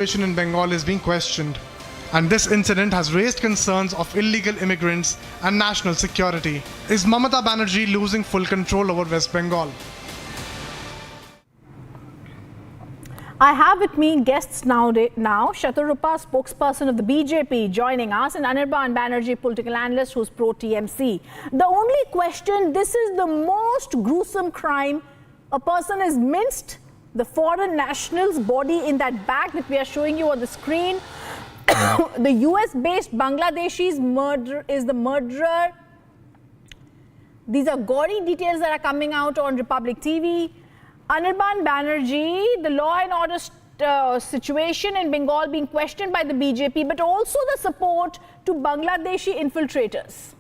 situation in Bengal is being questioned, and this incident has raised concerns of illegal immigrants and national security. Is Mamata Banerjee losing full control over West Bengal? I have with me guests now, Shatarupa, spokesperson of the BJP, joining us, and Anirban Banerjee, political analyst who's pro-TMC. The only question, this is the most gruesome crime. A person is minced, the foreign national's body in that bag that we are showing you on the screen. The US-based Bangladeshi's murder is the murderer. These are gory details that are coming out on Republic TV. Anirban Banerjee, the law and order situation in Bengal being questioned by the BJP, but also the support to Bangladeshi infiltrators.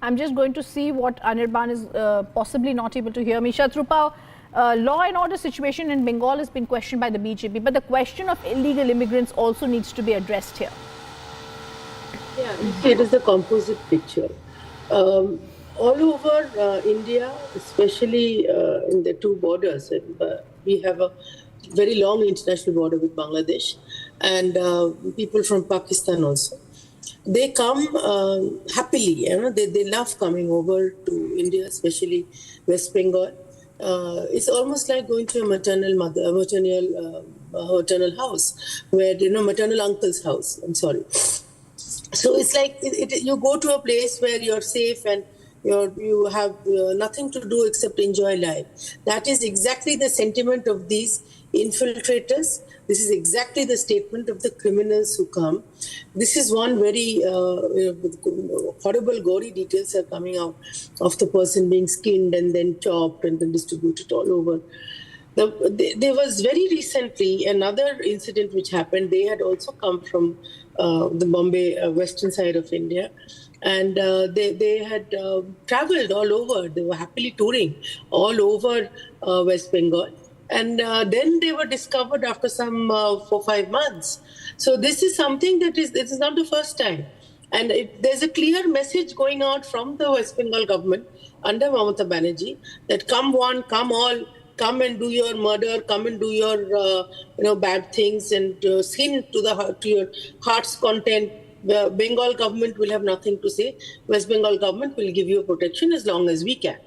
I'm just going to see what Anirban is possibly not able to hear me. Shatrupa, law and order situation in Bengal has been questioned by the BJP, but the question of illegal immigrants also needs to be addressed here. Yeah, it is the composite picture. All over India, especially in the two borders, we have a very long international border with Bangladesh, and people from Pakistan also. They come happily, they love coming over to India, especially West Bengal. It's almost like going to a maternal house, where, maternal uncle's house, I'm sorry. So it's like you go to a place where you're safe and you have nothing to do except enjoy life. That is exactly the sentiment of these infiltrators. This is exactly the statement of the criminals who come. This is one very horrible, gory details are coming out of the person being skinned and then chopped and then distributed all over. There was very recently another incident which happened. They had also come from the Bombay western side of India. And they had traveled all over. They were happily touring all over West Bengal. And then they were discovered after some 4-5 months. So this is something this is not the first time. And there's a clear message going out from the West Bengal government under Mamata Banerjee that come one, come all, come and do your murder, come and do your bad things and sin to your heart's content. The Bengal government will have nothing to say. West Bengal government will give you protection as long as we can.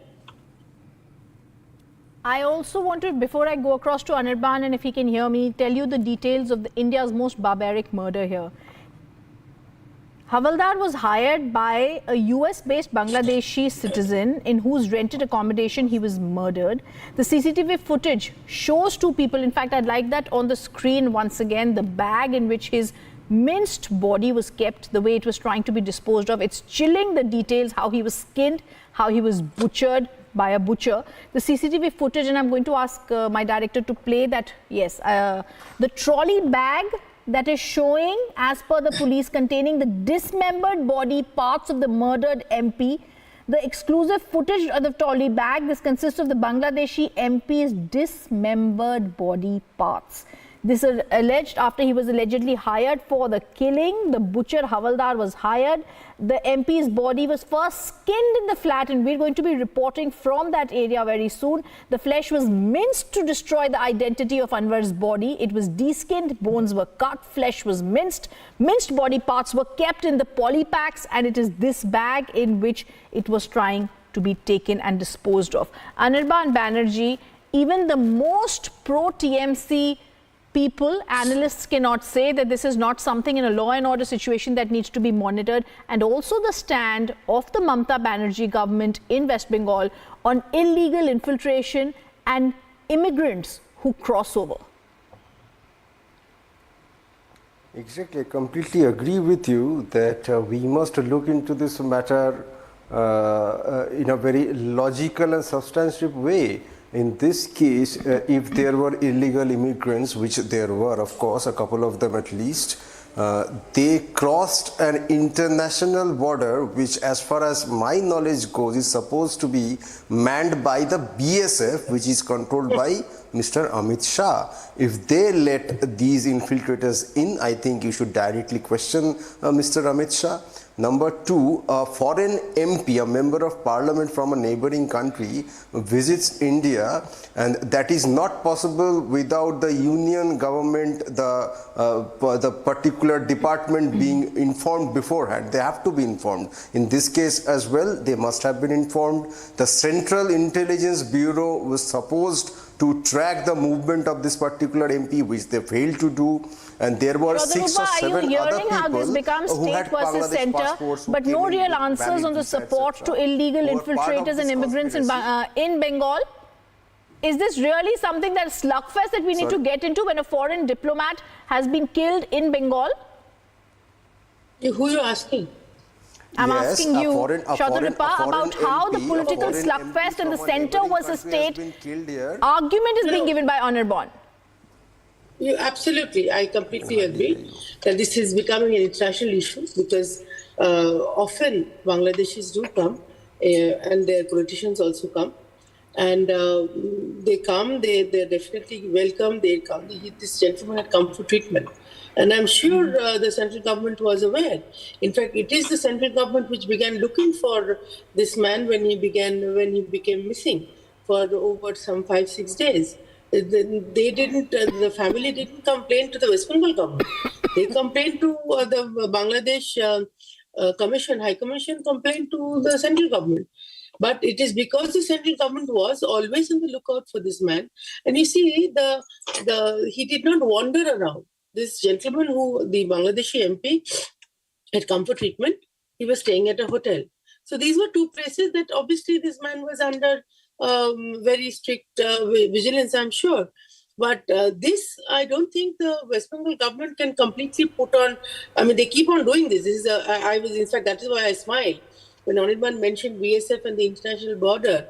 I also want to, before I go across to Anirban, and if he can hear me, tell you the details of India's most barbaric murder here. Havaldar was hired by a US-based Bangladeshi citizen in whose rented accommodation he was murdered. The CCTV footage shows two people. In fact, I'd like that on the screen once again, the bag in which his minced body was kept, the way it was trying to be disposed of. It's chilling, the details, how he was skinned, how he was butchered by a butcher. The CCTV footage, and I'm going to ask my director to play that. Yes, the trolley bag that is showing, as per the police, containing the dismembered body parts of the murdered MP. The exclusive footage of the trolley bag, this consists of the Bangladeshi MP's dismembered body parts. This is alleged after he was allegedly hired for the killing. The butcher Havaldar was hired. The MP's body was first skinned in the flat, and we're going to be reporting from that area very soon. The flesh was minced to destroy the identity of Anwar's body. It was deskinned, bones were cut, flesh was minced. Minced body parts were kept in the poly packs, and it is this bag in which it was trying to be taken and disposed of. Anirban Banerjee, even the most pro-TMC people, analysts cannot say that this is not something in a law and order situation that needs to be monitored, and also the stand of the Mamata Banerjee government in West Bengal on illegal infiltration and immigrants who cross over. Exactly, I completely agree with you that we must look into this matter in a very logical and substantive way. In this case, if there were illegal immigrants, which there were, of course, a couple of them at least, they crossed an international border, which, as far as my knowledge goes, is supposed to be manned by the BSF, which is controlled by Mr. Amit Shah. If they let these infiltrators in, I think you should directly question Mr. Amit Shah. Number two, a foreign MP, a member of parliament from a neighboring country, visits India, and that is not possible without the union government, the particular department being informed beforehand. They have to be informed. In this case as well, they must have been informed. The Central Intelligence Bureau was supposed to track the movement of this particular MP, which they failed to do. And there were 6 or 7 other people how this becomes who had state versus Bangladesh center, passports, but no real answers on the support to illegal infiltrators and immigrants in Bengal? Is this really something that slugfest that we need to get into when a foreign diplomat has been killed in Bengal? Who are you asking? I'm asking you, Chaudhurippa, about how the political slugfest in the center versus state argument is being given by Anirban. Absolutely, I completely agree that this is becoming an international issue because often Bangladeshis do come and their politicians also come. And they come, they're definitely welcome. They come. This gentleman had come for treatment. And I'm sure the central government was aware. In fact, it is the central government which began looking for this man when he became missing for over some 5-6 days. They didn't. The family didn't complain to the West Bengal government. They complained to the Bangladesh High Commission complained to the central government. But it is because the central government was always on the lookout for this man. And you see, he did not wander around. This gentleman, the Bangladeshi MP, had come for treatment. He was staying at a hotel. So these were two places that obviously this man was under very strict vigilance, I'm sure. But this, I don't think the West Bengal government can completely put on. I mean, they keep on doing this. In fact, that is why I smiled. When Anirban mentioned BSF and the international border,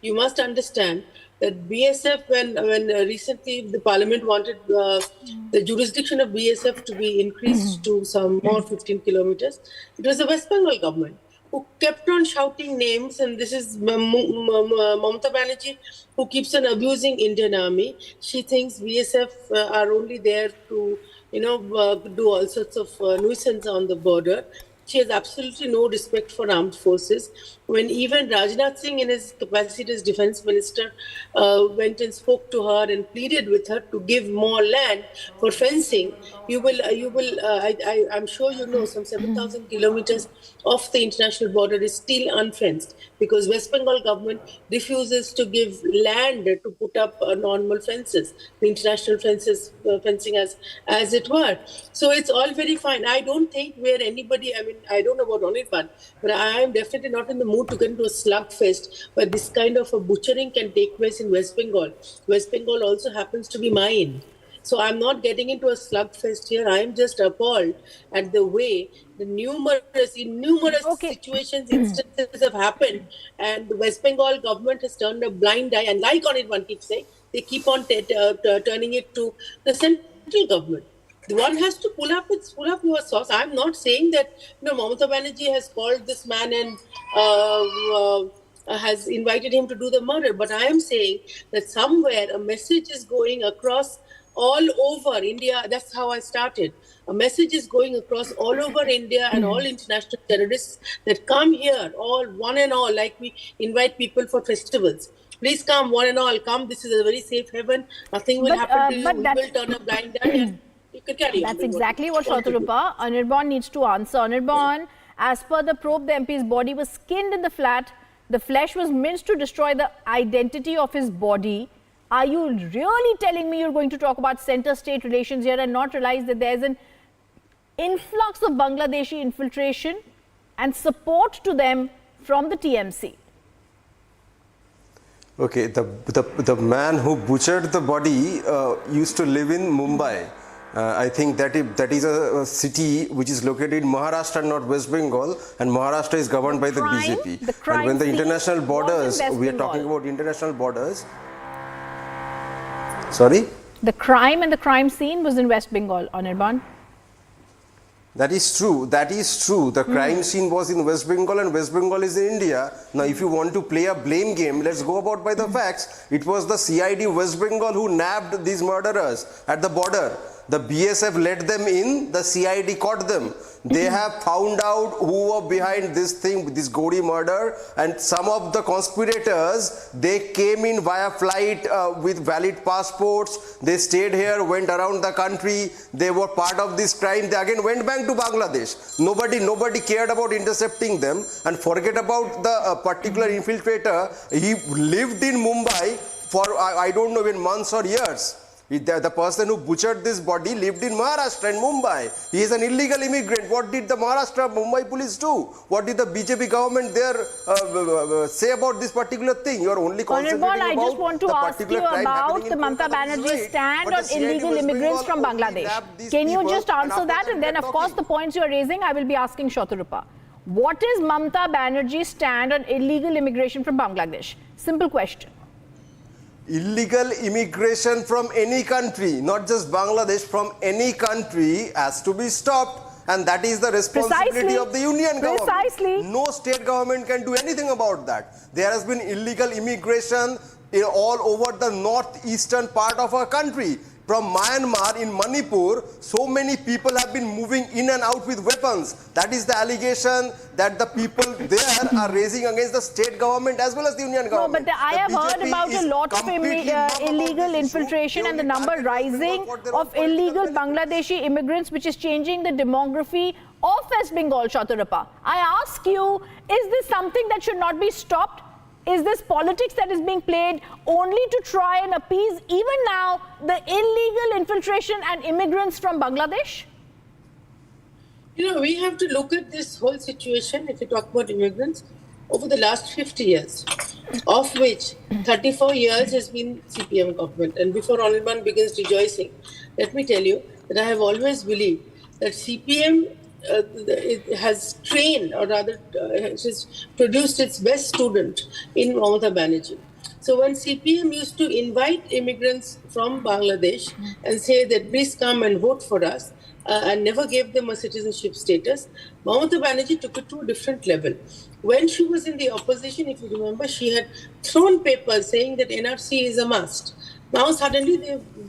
you must understand that BSF, when recently the parliament wanted the jurisdiction of BSF to be increased to some more 15 kilometers, it was the West Bengal government who kept on shouting names, and this is Mamata Banerjee, who keeps on abusing Indian Army. She thinks BSF are only there to, do all sorts of nuisance on the border. She has absolutely no respect for armed forces. When even Rajnath Singh, in his capacity as defense minister, went and spoke to her and pleaded with her to give more land for fencing, I'm sure you know, some 7,000 kilometers of the international border is still unfenced because West Bengal government refuses to give land to put up normal fences, the international fencing as it were. So it's all very fine. I don't think where anybody, I don't know about Anirban, but I am definitely not in the mood to get into a slugfest where this kind of a butchering can take place in West Bengal. West Bengal also happens to be mine. So I'm not getting into a slugfest here. I am just appalled at the way the numerous situations, instances have happened, and the West Bengal government has turned a blind eye. And like Anirban keeps saying, they keep on turning it to the central government. One has to pull up your source. I'm not saying that Mamata Banerjee has called this man and has invited him to do the murder, but I am saying that somewhere a message is going across all over India. That's how I started. A message is going across all over India and all international terrorists that come here, all one and all, like we invite people for festivals. Please come, one and all, come. This is a very safe haven. Nothing will happen to you. We will turn a blind eye. That's exactly what Chaudhurippa Anirban needs to answer. Anirban, as per the probe, the MP's body was skinned in the flat. The flesh was minced to destroy the identity of his body. Are you really telling me you're going to talk about center-state relations here and not realize that there's an influx of Bangladeshi infiltration and support to them from the TMC? Okay, the man who butchered the body used to live in Mumbai. I think that is a city which is located in Maharashtra, not West Bengal, and Maharashtra is governed by the BJP. And when the international borders, we are talking about international borders. Sorry? The crime and the crime scene was in West Bengal, Anirban. That is true. That is true. The crime scene was in West Bengal and West Bengal is in India. Now, if you want to play a blame game, let's go about by the facts. It was the CID West Bengal who nabbed these murderers at the border. The BSF let them in, the CID caught them. They have found out who were behind this thing, this Gory murder, and some of the conspirators, they came in via flight with valid passports. They stayed here, went around the country. They were part of this crime. They again went back to Bangladesh. Nobody cared about intercepting them. And forget about the particular infiltrator. He lived in Mumbai for I don't know, even months or years. The person who butchered this body lived in Maharashtra and Mumbai. He is an illegal immigrant. What did the Maharashtra Mumbai police do? What did the BJP government there say about this particular thing? You are only concentrating Honorable, I about just want to the ask particular you crime about happening the in Mamata Kolkata, which is Banerjee right. stand But on the CID illegal West immigrants Bengal from only Bangladesh. nabbed these Can you people, just and answer after that? And then, we of are course, the talking. points you are raising, I will be asking Shatarupa. What is Mamata Banerjee's stand on illegal immigration from Bangladesh? Simple question. Illegal immigration from any country, not just Bangladesh, from any country has to be stopped, and that is the responsibility Precisely. of the union government. Precisely. No state government can do anything about that. There has been illegal immigration all over the northeastern part of our country. From Myanmar in Manipur, so many people have been moving in and out with weapons. That is the allegation that the people there are raising against the state government as well as the union No, government. but I have heard about a lot of illegal infiltration and the number rising of illegal Bangladeshi immigrants, which is changing the demography of West Bengal, Shatarupa. I ask you, is this something that should not be stopped? Is this politics that is being played only to try and appease even now the illegal infiltration and immigrants from Bangladesh? You know, we have to look at this whole situation, if you talk about immigrants, over the last 50 years, of which 34 years has been CPM government. And before Honorable begins rejoicing, let me tell you that I have always believed that CPM it has trained, or rather has produced its best student in Mamata Banerjee. So when CPM used to invite immigrants from Bangladesh and say that please come and vote for us, and never gave them a citizenship status, Mamata Banerjee took it to a different level. When she was in the opposition, if you remember, she had thrown papers saying that NRC is a must. Now suddenly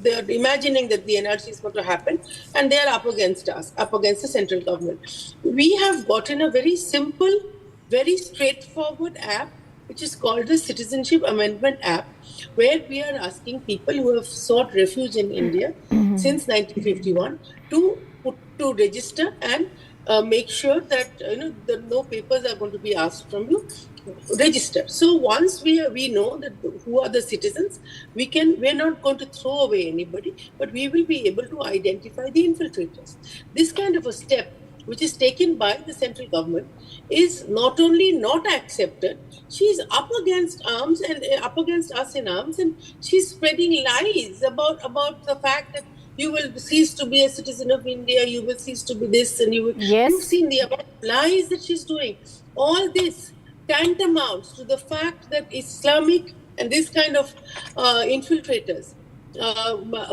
they are imagining that the NRC is going to happen, and they are up against us, up against the central government. We have gotten a very simple, very straightforward app, which is called the Citizenship Amendment app, where we are asking people who have sought refuge in India since 1951 to register and make sure that no papers are going to be asked from you. Register. So once we know that who are the citizens, we're not going to throw away anybody, but we will be able to identify the infiltrators. This kind of a step, which is taken by the central government, is not only not accepted, she's up against arms and up against us in arms, and she's spreading lies about the fact that you will cease to be a citizen of India, you will cease to be this, and you've seen the amount of lies that she's doing. All this tantamounts to the fact that Islamic and this kind of infiltrators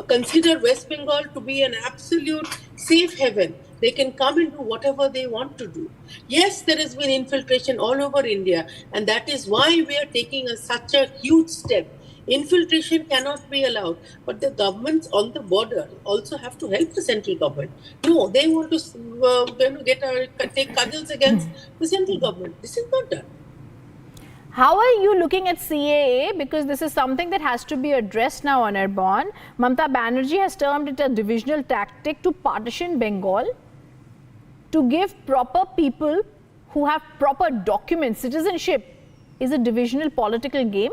consider West Bengal to be an absolute safe haven. They can come and do whatever they want to do. Yes, there has been infiltration all over India, and that is why we are taking such a huge step. Infiltration cannot be allowed, but the governments on the border also have to help the central government. No, they want to take cudgels against the central government. This is not done. How are you looking at CAA? Because this is something that has to be addressed now, Anirban. Mamata Banerjee has termed it a divisional tactic to partition Bengal, to give proper people who have proper documents. Citizenship is a divisional political game.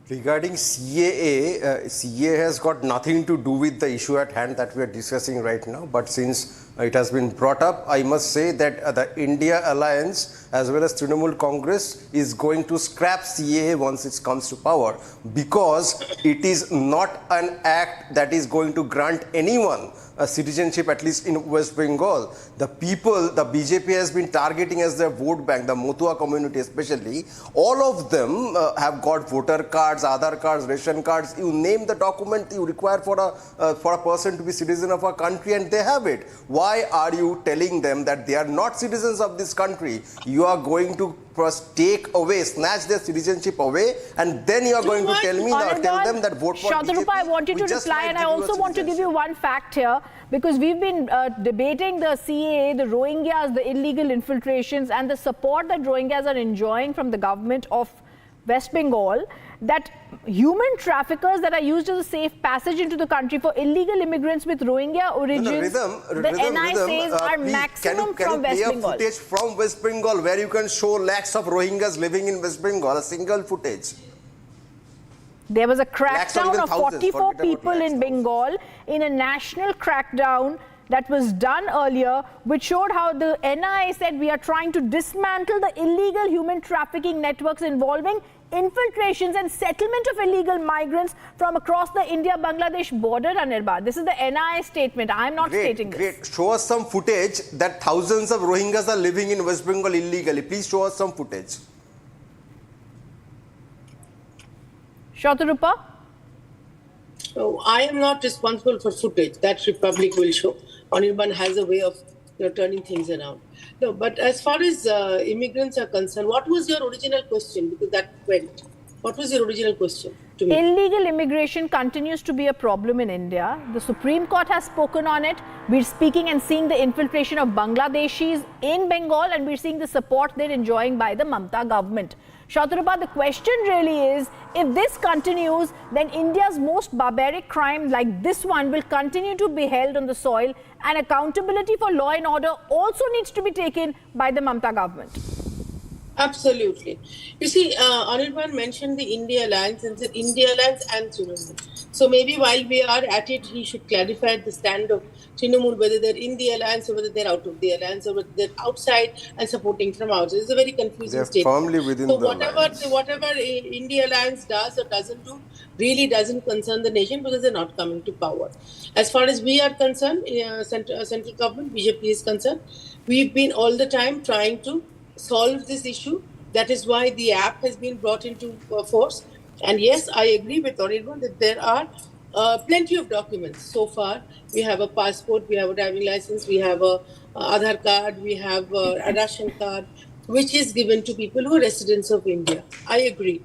Regarding CAA, CAA has got nothing to do with the issue at hand that we are discussing right now. But since it has been brought up, I must say that the India Alliance as well as Trinamool Congress is going to scrap CAA once it comes to power, because it is not an act that is going to grant anyone a citizenship, at least in West Bengal. The people, the BJP has been targeting as their vote bank, the Motua community especially. All of them have got voter cards, Aadhaar cards, ration cards. You name the document you require for a person to be citizen of a country, and they have it. Why are you telling them that they are not citizens of this country? You are going to first take away, snatch their citizenship away, and then you are going to tell them that vote for BJP. I want you to reply, and I also want to give you one fact here, because we've been debating the CAA, the Rohingyas, the illegal infiltrations, and the support that Rohingyas are enjoying from the government of West Bengal, that human traffickers that are used as a safe passage into the country for illegal immigrants with Rohingya origins, the NI says are maximum from West Bengal. Can you play a footage from West Bengal where you can show lakhs of Rohingyas living in West Bengal, a single footage? There was a crackdown of 44 people in Bengal in a national crackdown that was done earlier, which showed how the NI said we are trying to dismantle the illegal human trafficking networks involving infiltrations and settlement of illegal migrants from across the India-Bangladesh border, Anirban. This is the NI statement. I am not stating this. Great. Show us some footage that thousands of Rohingyas are living in West Bengal illegally. Please show us some footage. Shatarupa? So I am not responsible for footage. That Republic will show. Anirban has a way of turning things around. No, but as far as immigrants are concerned, what was your original question? Because that went. What was your original question to me? Illegal immigration continues to be a problem in India. The Supreme Court has spoken on it. We're speaking and seeing the infiltration of Bangladeshis in Bengal, and we're seeing the support they're enjoying by the Mamata government. Shatarupa, the question really is, if this continues, then India's most barbaric crime like this one will continue to be held on the soil, and accountability for law and order also needs to be taken by the Mamata government. Absolutely. You see, Anirban mentioned the India Alliance and said India Alliance and Trinamool. So maybe while we are at it, he should clarify the stand of Trinamool, whether they're in the alliance or whether they're out of the alliance or whether they're outside and supporting from outside. It's a very confusing statement. They're firmly within the alliance. Whatever India Alliance does or doesn't do really doesn't concern the nation because they're not coming to power. As far as we are concerned, central government, BJP is concerned, we've been all the time trying to solve this issue. That is why the app has been brought into force. And yes, I agree with Anirban that there are plenty of documents. So far, we have a passport, we have a driving license, we have a Aadhaar card, we have a ration card, which is given to people who are residents of India. I agree.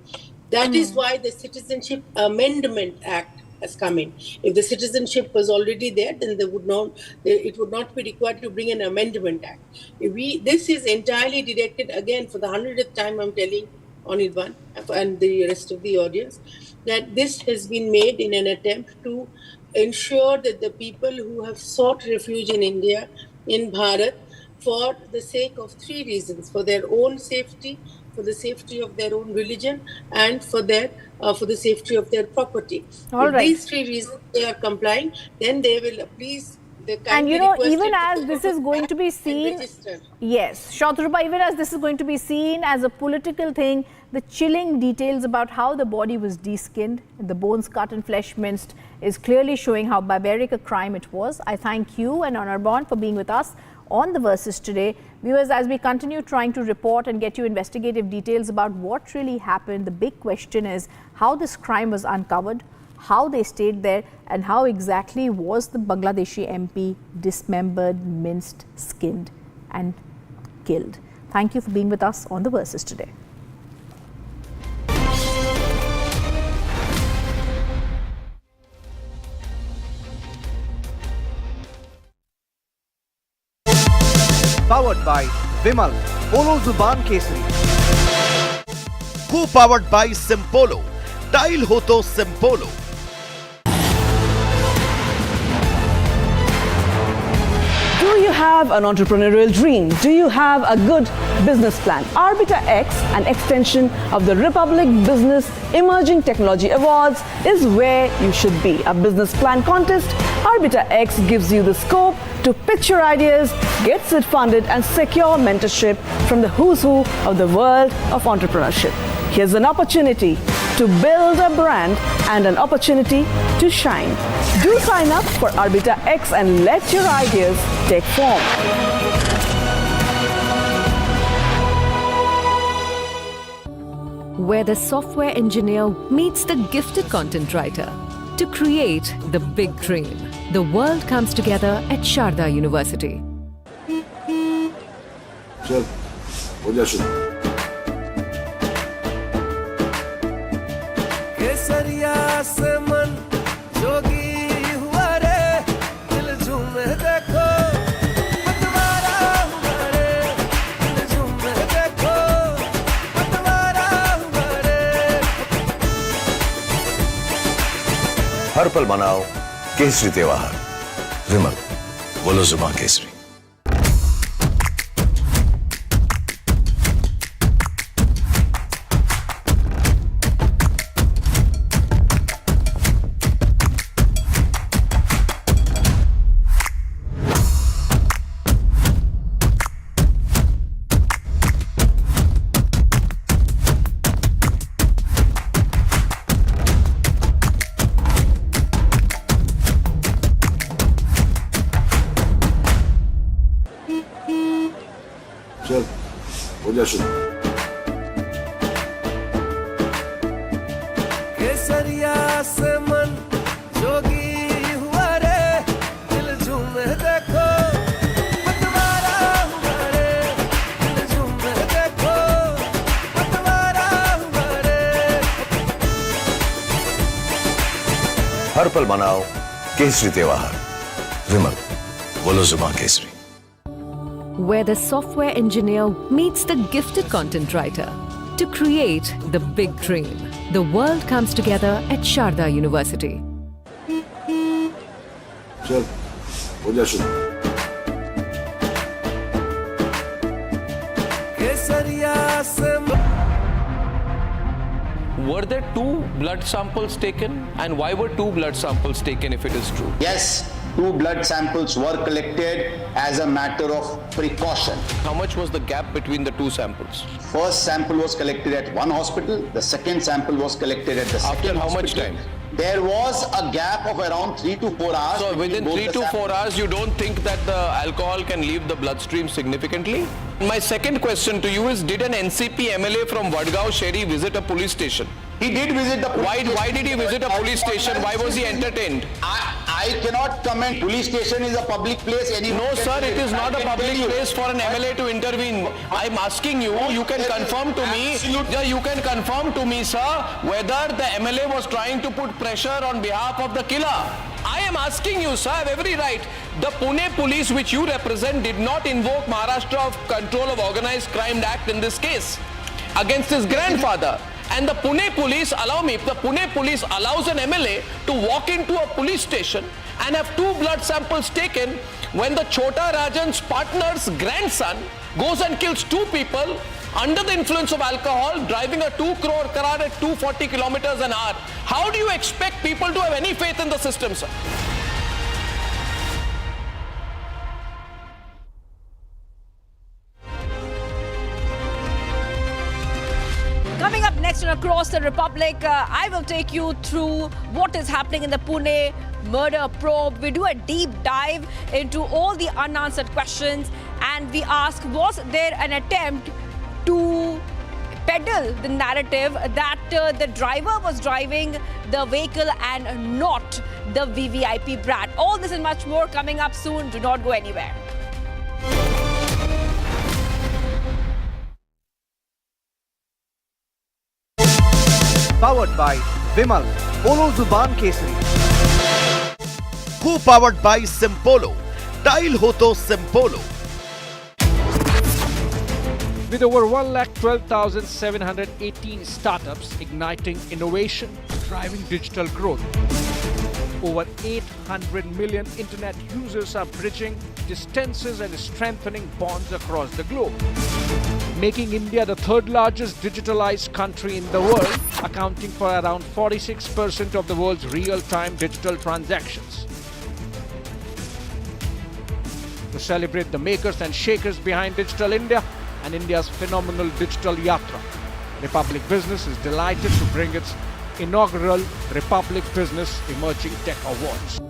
That is why the Citizenship Amendment Act has come in. If the citizenship was already there, then it would not be required to bring an amendment act. This is entirely directed, again, for the 100th time I'm telling Anirban and the rest of the audience, that this has been made in an attempt to ensure that the people who have sought refuge in India, in Bharat, for the sake of three reasons: for their own safety, for the safety of their own religion, and for the safety of their property. All right. These three reasons they are complying, then they will please. And you know, even as this is going to be seen, yes, Shatarupa, even as this is going to be seen as a political thing, the chilling details about how the body was de-skinned, the bones cut and flesh minced, is clearly showing how barbaric a crime it was. I thank you and Anirban for being with us on The Versus today. Viewers, as we continue trying to report and get you investigative details about what really happened, the big question is how this crime was uncovered, how they stayed there, and how exactly was the Bangladeshi MP dismembered, minced, skinned and killed. Thank you for being with us on The Versus today. Powered by Vimal, Polo Zuban Kesari. Co-powered by Simpolo, Tile Hoto Simpolo. Do you have an entrepreneurial dream? Do you have a good business plan? Arbiter X, an extension of the Republic Business Emerging Technology Awards, is where you should be. A business plan contest, Arbiter X gives you the scope to pitch your ideas, gets it funded, and secure mentorship from the who's who of the world of entrepreneurship. Here's an opportunity to build a brand and an opportunity to shine. Do sign up for Arbiter X and let your ideas take form. Where the software engineer meets the gifted content writer to create the big dream. The world comes together at Sharda University. केसरिया से मन जोगी हुआ रे दिल झूमे देखो पतवारा हुआ रे दिल झूमे देखो पतवारा हुआ रे हर पल मनाओ केसरी त्योहार विमल बोलो जुबान केसरी चल हो जा शुरू केसरिया से मन जोगी हुआ रे दिल झूमे देखो पतवारा हुआ रे दिल झूमे देखो पतवारा हुआ रे हर पल मनाओ केसरी त्योहार विमल बोलो जुबान Kesari where the software engineer meets the gifted content writer to create the big dream. The world comes together at Sharda University. चल हो जा शुरू केसरिया से Were there 2 blood samples taken? And why were 2 blood samples taken if it is true? Yes, 2 blood samples were collected as a matter of precaution. How much was the gap between the 2 samples? First sample was collected at one hospital. The second sample was collected at the second After how much hospital. time? There was a gap of around 3 to 4 hours. So within both 3 the to samples. 4 hours, you don't think that the alcohol can leave the bloodstream significantly? My second question to you is, did an NCP MLA from Vadgaon Sheri visit a police station? He did visit the police station. Why did he visit a police station? Why was he entertained? I cannot comment. Police station is a public place. No, sir, it is not a public place for an MLA to intervene. I'm asking you, you can confirm to me, you can confirm to me, sir, whether the MLA was trying to put pressure on behalf of the killer. I am asking you, sir, I have every right. The Pune police, which you represent, did not invoke Maharashtra of Control of Organized Crime Act in this case against his grandfather. And the Pune police, allow me, if the Pune police allows an MLA to walk into a police station and have 2 blood samples taken when the Chota Rajan's partner's grandson goes and kills 2 people under the influence of alcohol, driving a 2 crore car at 240 kilometers an hour. How do you expect people to have any faith in the system, sir? Coming up next on Across the Republic, I will take you through what is happening in the Pune murder probe. We do a deep dive into all the unanswered questions and we ask, was there an attempt to peddle the narrative that the driver was driving the vehicle and not the VVIP brat? All this and much more coming up soon. Do not go anywhere. Powered by Vimal, Polo Zuban Kesari. Co-powered by Simpolo. Dial ho to Simpolo. With over 1,12,718 startups igniting innovation, driving digital growth. Over 800 million internet users are bridging distances and strengthening bonds across the globe, making India the 3rd largest digitalized country in the world, accounting for around 46% of the world's real-time digital transactions. To celebrate the makers and shakers behind Digital India and India's phenomenal digital yatra, Republic Business is delighted to bring its inaugural Republic Business Emerging Tech Awards,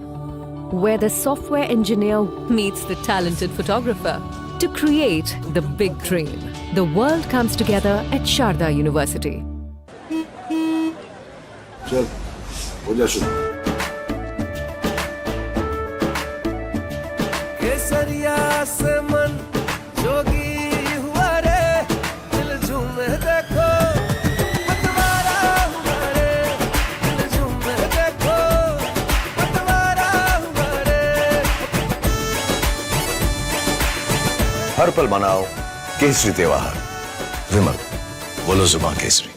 where the software engineer meets the talented photographer to create the big dream. The world comes together at Sharda University. चल हो जा शुरू केसरिया से मन जोगी हुआ रे दिल झूमे देखो पतवारा हुआ रे दिल हर पल मनाओ केसरी त्योहार। विमल, बोलो जुबान Kesari.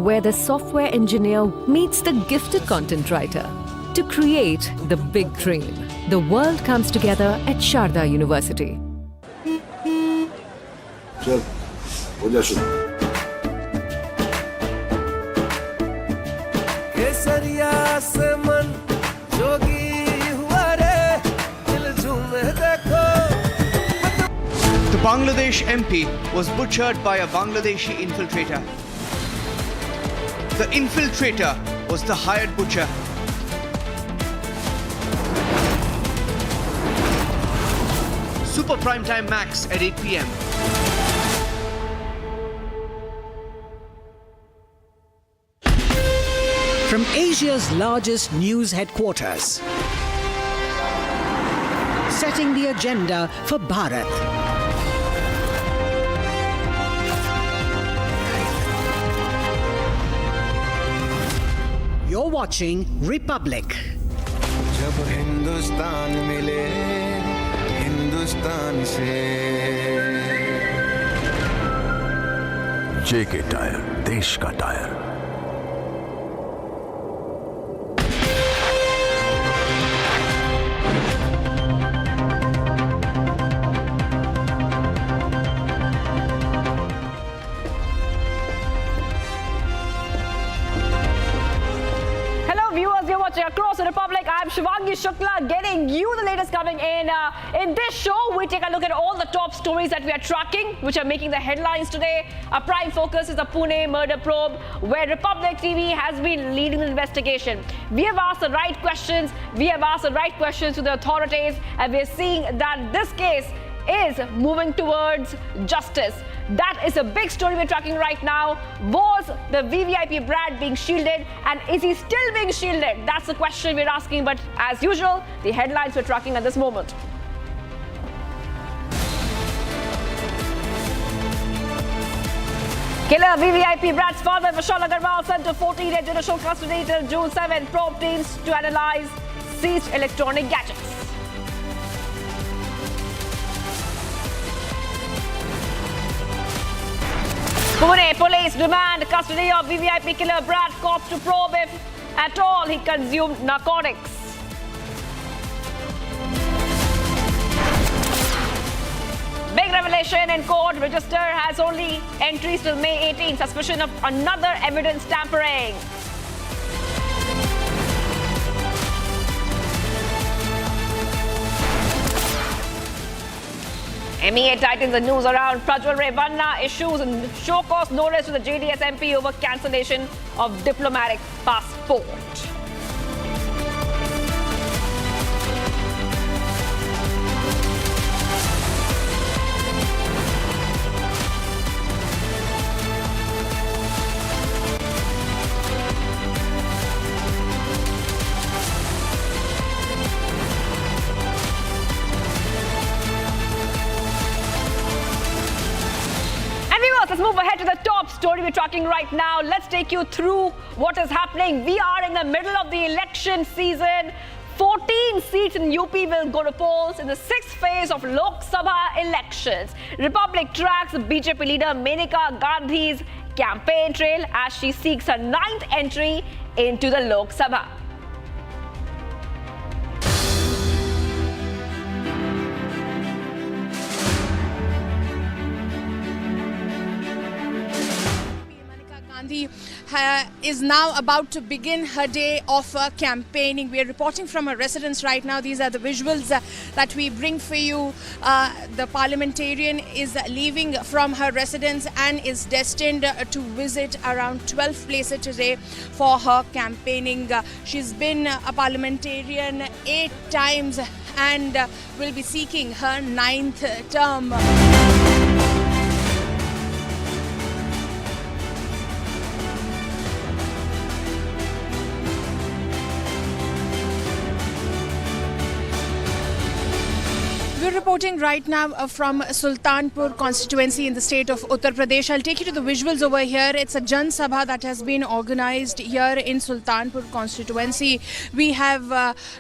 Where the software engineer meets the gifted content writer to create the big dream. The world comes together at Sharda University. चल हो जा शुरू। केसरिया से मन जोगी हुआ रे, दिल झूमे देखो। The Bangladesh MP was butchered by a Bangladeshi infiltrator. The infiltrator was the hired butcher. Super Primetime Max at 8 p.m. From Asia's largest news headquarters, setting the agenda for Bharat. You're watching Republic. जब हिंदुस्तान मिले हिंदुस्तान से, जेके tyre, देश का tyre. Across the Republic, I'm Shivangi Shukla getting you the latest coming in. In this show, we take a look at all the top stories that we are tracking, which are making the headlines today. Our prime focus is the Pune murder probe, where Republic TV has been leading the investigation. We have asked the right questions. We have asked the right questions to the authorities, and we're seeing that this case is moving towards justice. That is a big story we're tracking right now. Was the VVIP Brad being shielded, and is he still being shielded? That's the question we're asking, but as usual, the headlines we're tracking at this moment. Killer VVIP Brad's father, Vishal Agarwal, sent to 14-day judicial custody till June 7. Probe teams to analyze seized electronic gadgets. Pune police demand custody of VVIP killer Brad. Cops to probe if at all he consumed narcotics. Big revelation in court. Register has only entries till May 18. Suspicion of another evidence tampering. MEA tightens the news around Prajwal Revanna issues and show cause notice to the JDS MP over cancellation of diplomatic passport. Let's move ahead to the top story we're tracking right now. Let's take you through what is happening. We are in the middle of the election season. 14 seats in UP will go to polls in the 6th phase of Lok Sabha elections. Republic tracks BJP leader Maneka Gandhi's campaign trail as she seeks her 9th entry into the Lok Sabha. Gandhi is now about to begin her day of campaigning. We are reporting from her residence right now. These are the visuals that we bring for you. The parliamentarian is leaving from her residence and is destined to visit around 12 places today for her campaigning. She's been a parliamentarian 8 times and will be seeking her 9th term. We're reporting right now from Sultanpur constituency in the state of Uttar Pradesh. I'll take you to the visuals over here. It's a Jan Sabha that has been organized here in Sultanpur constituency. We have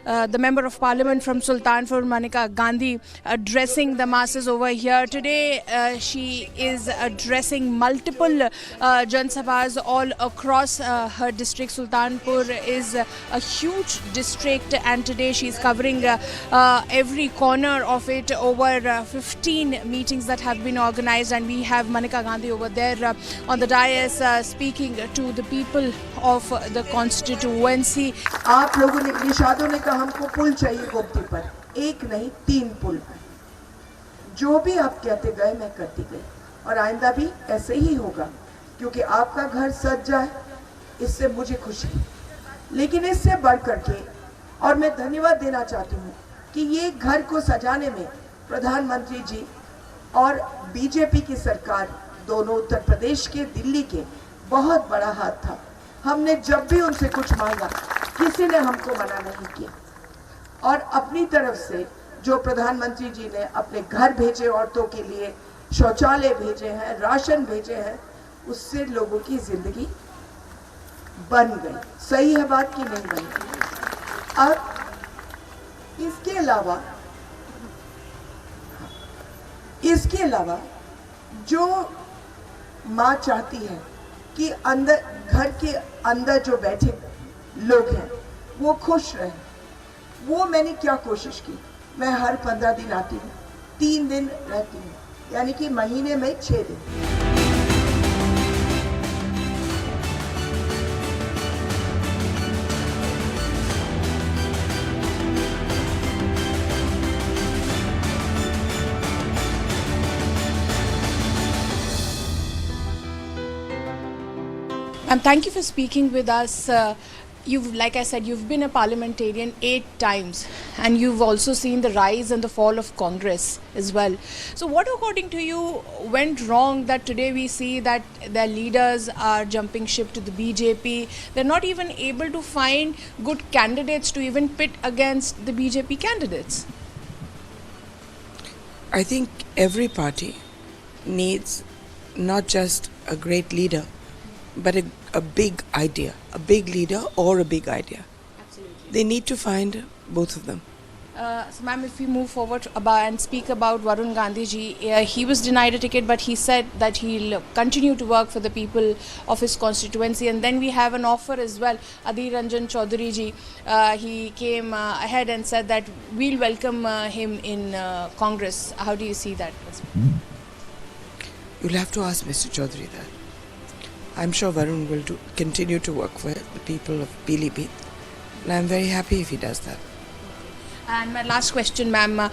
the Member of Parliament from Sultanpur, Maneka Gandhi, addressing the masses over here. Today she is addressing multiple Jan Sabhas all across her district. Sultanpur is a huge district and today she's covering every corner of it. Over 15 meetings that have been organized, and we have Maneka Gandhi over there on the dais speaking to the people of the constituency. आप लोगों ने निषादों ने कहा हमको पुल चाहिए गोमती पर, एक नहीं 3 पुल। जो भी आप कहते गए मैं करती गई और आइंदा भी ऐसे ही होगा क्योंकि आपका घर सज जाए इससे मुझे खुशी है। लेकिन इससे बढ़ करके और मैं धन्यवाद देना चाहती हूँ कि ये घर को सजाने में प्रधानमंत्री जी और बीजेपी की सरकार दोनों उत्तर प्रदेश के दिल्ली के बहुत बड़ा हाथ था। हमने जब भी उनसे कुछ मांगा किसी ने हमको मना नहीं किया और अपनी तरफ से जो प्रधानमंत्री जी ने अपने घर भेजे, औरतों के लिए शौचालय भेजे हैं, राशन भेजे हैं, उससे लोगों की जिंदगी बन गई। सही है बात कि नहीं बनी? अब इसके अलावा जो माँ चाहती है कि अंदर घर के अंदर जो बैठे लोग हैं वो खुश रहें, वो मैंने क्या कोशिश की। मैं हर 15 दिन आती हूँ, 3 दिन रहती हूँ, यानी कि महीने में 6 दिन। Thank you for speaking with us. Like I said, you've been a parliamentarian 8 times and you've also seen the rise and the fall of Congress as well. So what according to you went wrong that today we see that their leaders are jumping ship to the BJP? They're not even able to find good candidates to even pit against the BJP candidates. I think every party needs not just a great leader, but a big idea, a big leader or a big idea. Absolutely. They need to find both of them. So ma'am, if we move forward and speak about Varun Gandhi ji, he was denied a ticket, but he said that he'll continue to work for the people of his constituency. And then we have an offer as well. Adhir Ranjan Chaudhary ji, he came ahead and said that we'll welcome him in Congress. How do you see that? You'll have to ask Mr. Chaudhary that. I'm sure Varun will continue to work for the people of Pilibhit, and I'm very happy if he does that. And my last question, ma'am,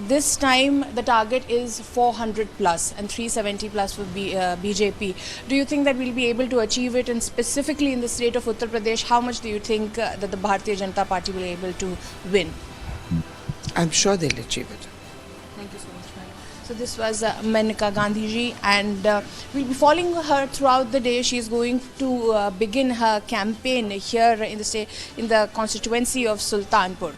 this time the target is 400 plus and 370 plus for BJP. Do you think that we'll be able to achieve it? And specifically in the state of Uttar Pradesh, how much do you think that the Bharatiya Janata Party will be able to win? I'm sure they'll achieve it. Thank you so much, ma'am. So this was Maneka Gandhi ji, and we'll be following her throughout the day. She's going to begin her campaign here in the state, in the constituency of Sultanpur.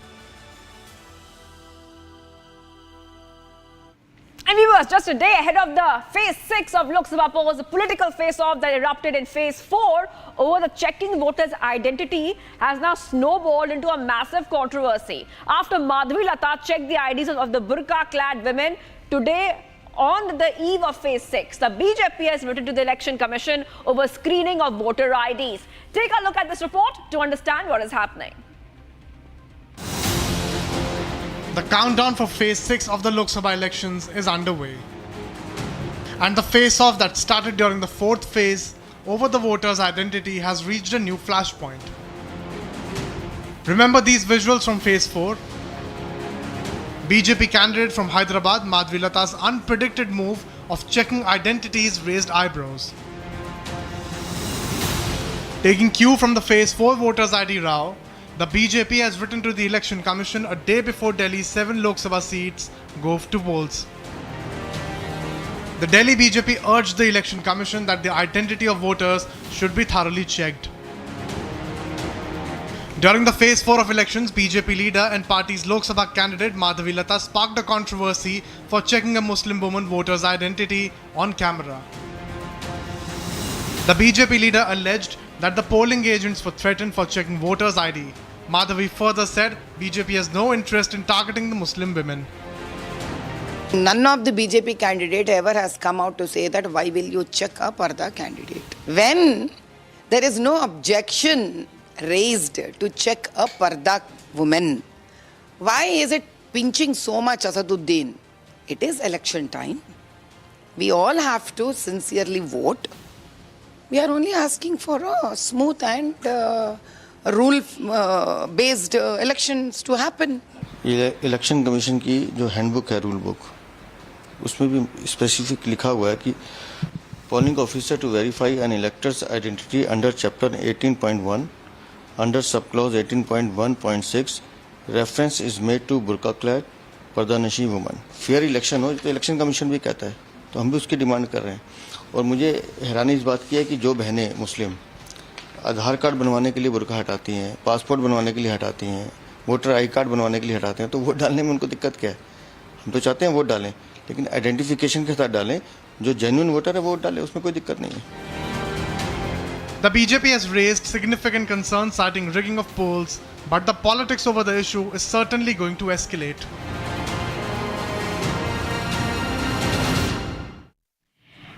And viewers, just a day ahead of the phase 6 of Lok Sabha polls, the political face-off that erupted in phase 4 over the checking voters' identity has now snowballed into a massive controversy. After Madhavi Lata checked the IDs of the burqa-clad women, today, on the eve of phase 6, the BJP has written to the Election Commission over screening of voter IDs. Take a look at this report to understand what is happening. The countdown for phase 6 of the Lok Sabha elections is underway. And the face-off that started during the 4th phase over the voters' identity has reached a new flashpoint. Remember these visuals from Phase 4? BJP candidate from Hyderabad, Madhavi Lata's unpredicted move of checking identities raised eyebrows. Taking cue from the Phase 4 voters' ID row, the BJP has written to the Election Commission a day before Delhi's 7 Lok Sabha seats go to polls. The Delhi BJP urged the Election Commission that the identity of voters should be thoroughly checked. During the Phase 4 of elections, BJP leader and party's Lok Sabha candidate Madhavi Lata sparked a controversy for checking a Muslim woman voter's identity on camera. The BJP leader alleged that the polling agents were threatened for checking voters' ID. Madhavi further said BJP has no interest in targeting the Muslim women. None of the BJP candidate ever has come out to say that why will you check a Parda candidate. When there is no objection raised to check a Parda woman, why is it pinching so much Asaduddin? It is election time. We all have to sincerely vote. We are only asking for a smooth and rule-based elections to happen. Election commission की जो handbook है, rule book, उसमें भी specific लिखा हुआ है कि polling officer to verify an elector's identity under chapter 18.1 under sub clause 18.1.6 reference is made to burqa clad pardanashi woman. Fair election हो तो इलेक्शन कमीशन भी कहता है, तो हम भी उसकी डिमांड कर रहे हैं. और मुझे हैरानी इस बात की है कि जो बहनें मुस्लिम आधार कार्ड बनवाने के लिए बुर्का हटाती हैं, पासपोर्ट बनवाने के लिए हटाती हैं, वोटर आई कार्ड बनवाने के लिए हटाते हैं, तो वोट डालने में उनको दिक्कत क्या है? हम तो चाहते हैं वोट डालें, लेकिन आइडेंटिफिकेशन के साथ डालें. जो जेन्युइन वोटर है वोट डालें, उसमें कोई दिक्कत नहीं है. The BJP has raised significant concerns citing rigging of polls, but the politics over the issue is certainly going to escalate.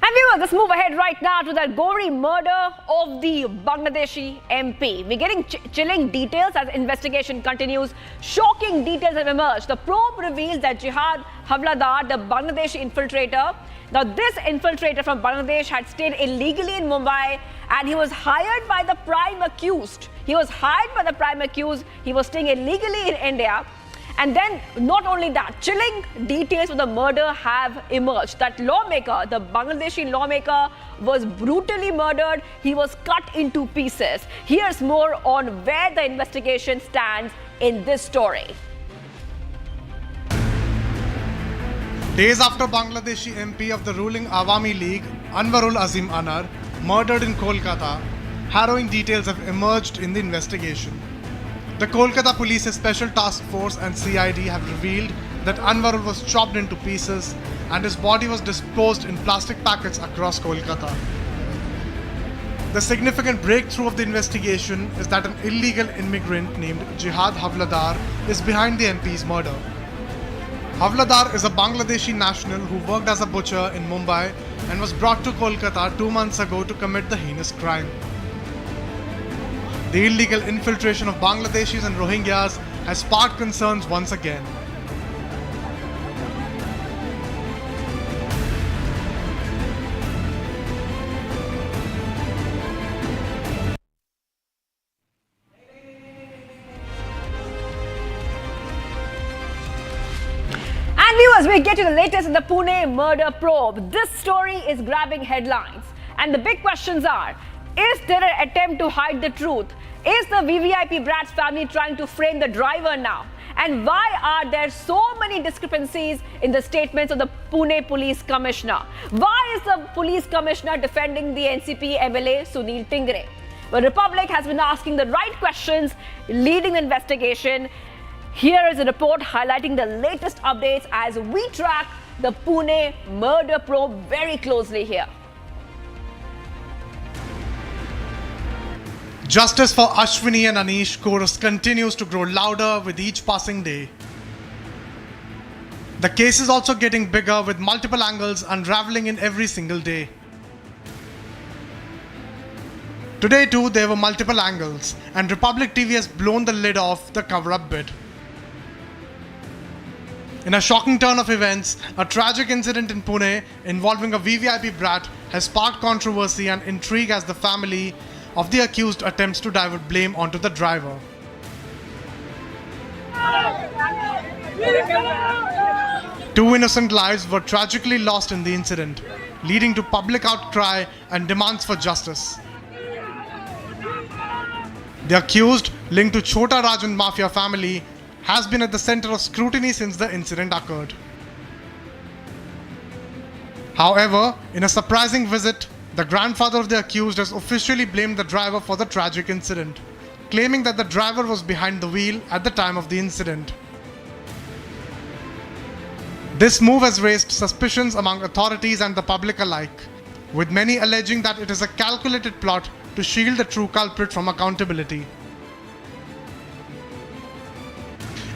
And viewers, let's move ahead right now to the Gory murder of the Bangladeshi MP. We're getting chilling details as investigation continues. Shocking details have emerged. The probe reveals that Jihad Havladar, the Bangladeshi infiltrator, now this infiltrator from Bangladesh had stayed illegally in Mumbai and he was hired by the prime accused. He was staying illegally in India. And then, not only that, chilling details of the murder have emerged. That lawmaker, the Bangladeshi lawmaker, was brutally murdered. He was cut into pieces. Here's more on where the investigation stands in this story. Days after Bangladeshi MP of the ruling Awami League, Anwarul Azim Anar, murdered in Kolkata, harrowing details have emerged in the investigation. The Kolkata Police's Special Task Force and CID have revealed that Anwarul was chopped into pieces and his body was disposed in plastic packets across Kolkata. The significant breakthrough of the investigation is that an illegal immigrant named Jihad Havladar is behind the MP's murder. Havladar is a Bangladeshi national who worked as a butcher in Mumbai and was brought to Kolkata 2 months ago to commit the heinous crime. The illegal infiltration of Bangladeshis and Rohingyas has sparked concerns once again. And viewers, we get to the latest in the Pune murder probe. This story is grabbing headlines. And the big questions are, is there an attempt to hide the truth? Is the VVIP Brat's family trying to frame the driver now? And why are there so many discrepancies in the statements of the Pune Police Commissioner? Why is the Police Commissioner defending the NCP MLA Sunil Tingre? Well, Republic has been asking the right questions, leading the investigation. Here is a report highlighting the latest updates as we track the Pune murder probe very closely here. Justice for Ashwini and Anish chorus continues to grow louder with each passing day. The case is also getting bigger with multiple angles unraveling in every single day. Today too there were multiple angles and Republic TV has blown the lid off the cover-up bit. In a shocking turn of events, a tragic incident in Pune involving a VVIP brat has sparked controversy and intrigue as the family of the accused attempts to divert blame onto the driver. Two innocent lives were tragically lost in the incident, leading to public outcry and demands for justice. The accused, linked to Chota Rajan Mafia family, has been at the center of scrutiny since the incident occurred. However, in a surprising visit, the grandfather of the accused has officially blamed the driver for the tragic incident, claiming that the driver was behind the wheel at the time of the incident. This move has raised suspicions among authorities and the public alike, with many alleging that it is a calculated plot to shield the true culprit from accountability.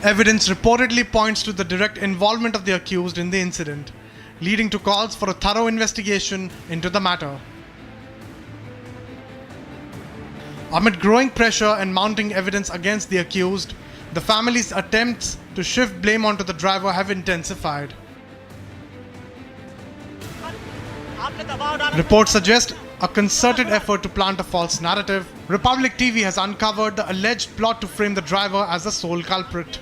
Evidence reportedly points to the direct involvement of the accused in the incident, leading to calls for a thorough investigation into the matter. Amid growing pressure and mounting evidence against the accused, the family's attempts to shift blame onto the driver have intensified. Reports suggest a concerted effort to plant a false narrative. Republic TV has uncovered the alleged plot to frame the driver as the sole culprit.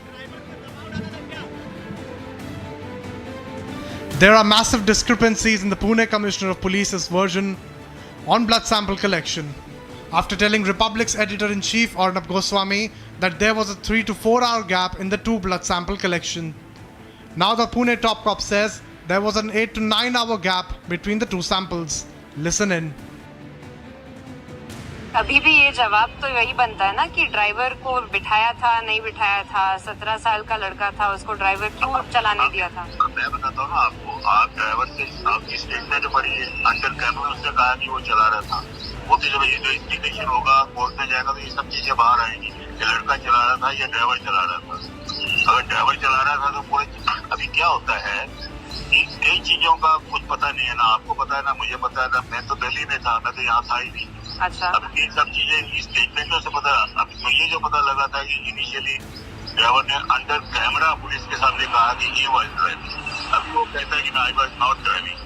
There are massive discrepancies in the Pune Commissioner of Police's version on blood sample collection, after telling Republic's editor-in-chief Arnab Goswami that there was a 3 to 4 hour gap in the two blood sample collection. Now the Pune top cop says there was an 8 to 9 hour gap between the two samples. Listen in. अभी भी ये जवाब तो यही बनता है ना कि ड्राइवर को बिठाया था नहीं बिठाया था, 17 साल का लड़का था, उसको ड्राइवर क्यों चलाने दिया था? मैं बताता हूँ ना आपको, आप ड्राइवर से आपकी स्टेटमेंट पढ़िए, अंडर कैमरा उसने कहा कि वो चला रहा था। वो तो जब इन्वेस्टिगेशन होगा, कोर्ट में जाएगा तो ये सब चीजें बाहर आएंगी कि लड़का चला रहा था या ड्राइवर चला रहा था। अगर ड्राइवर चला रहा था तो पूरे अभी क्या होता है कि कई चीजों का कुछ पता नहीं है, ना आपको पता है ना मुझे पता है, ना मैं तो दिल्ली में था, मैं तो यहाँ था ही नहीं। अच्छा। अब ये सब चीजें स्टेटमेंटों से पता, अब मुझे जो पता लगा था कि इनिशियली ड्राइवर ने अंडर कैमरा पुलिस के सामने कहा कि he was driving. अभी वो कहता है कि I was not driving.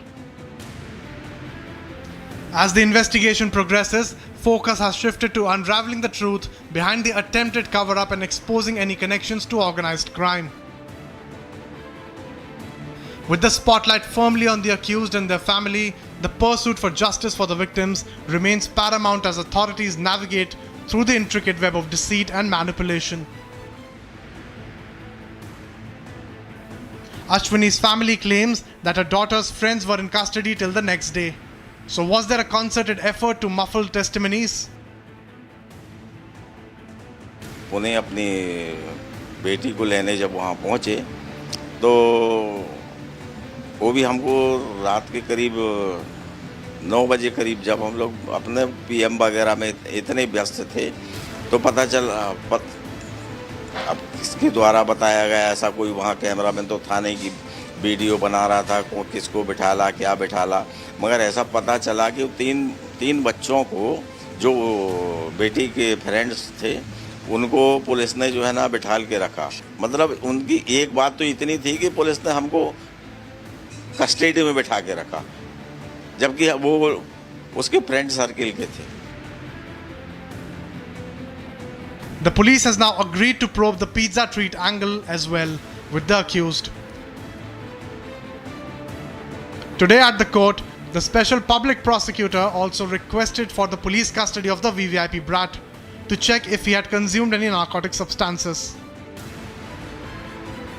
As the investigation progresses, focus has shifted to unraveling the truth behind the attempted cover-up and exposing any connections to organized crime. With the spotlight firmly on the accused and their family, the pursuit for justice for the victims remains paramount as authorities navigate through the intricate web of deceit and manipulation. Ashwini's family claims that her daughter's friends were in custody till the next day. So was there a concerted effort to muffle testimonies? Pune अपनी बेटी को लेने जब वहाँ पहुँचे तो वो भी हमको रात के करीब 9 बजे करीब जब हम लोग अपने पीएम वगैरह में इतने व्यस्त थे तो पता चल अब किसके द्वारा बताया गया, ऐसा कोई वहाँ कैमरामैन तो था नहीं कि वीडियो बना रहा था किसको बिठाला क्या बिठाला, मगर ऐसा पता चला कि तीन बच्चों को जो बेटी के फ्रेंड्स थे उनको पुलिस ने जो है ना बिठाल के रखा। मतलब उनकी एक बात तो इतनी थी कि पुलिस ने हमको कस्टडी में बिठा के रखा, जबकि वो उसके फ्रेंड सर्किल के थे। The police has now agreed to probe the pizza treat angle as well with the accused. Today at the court, the special public prosecutor also requested for the police custody of the VVIP brat to check if he had consumed any narcotic substances.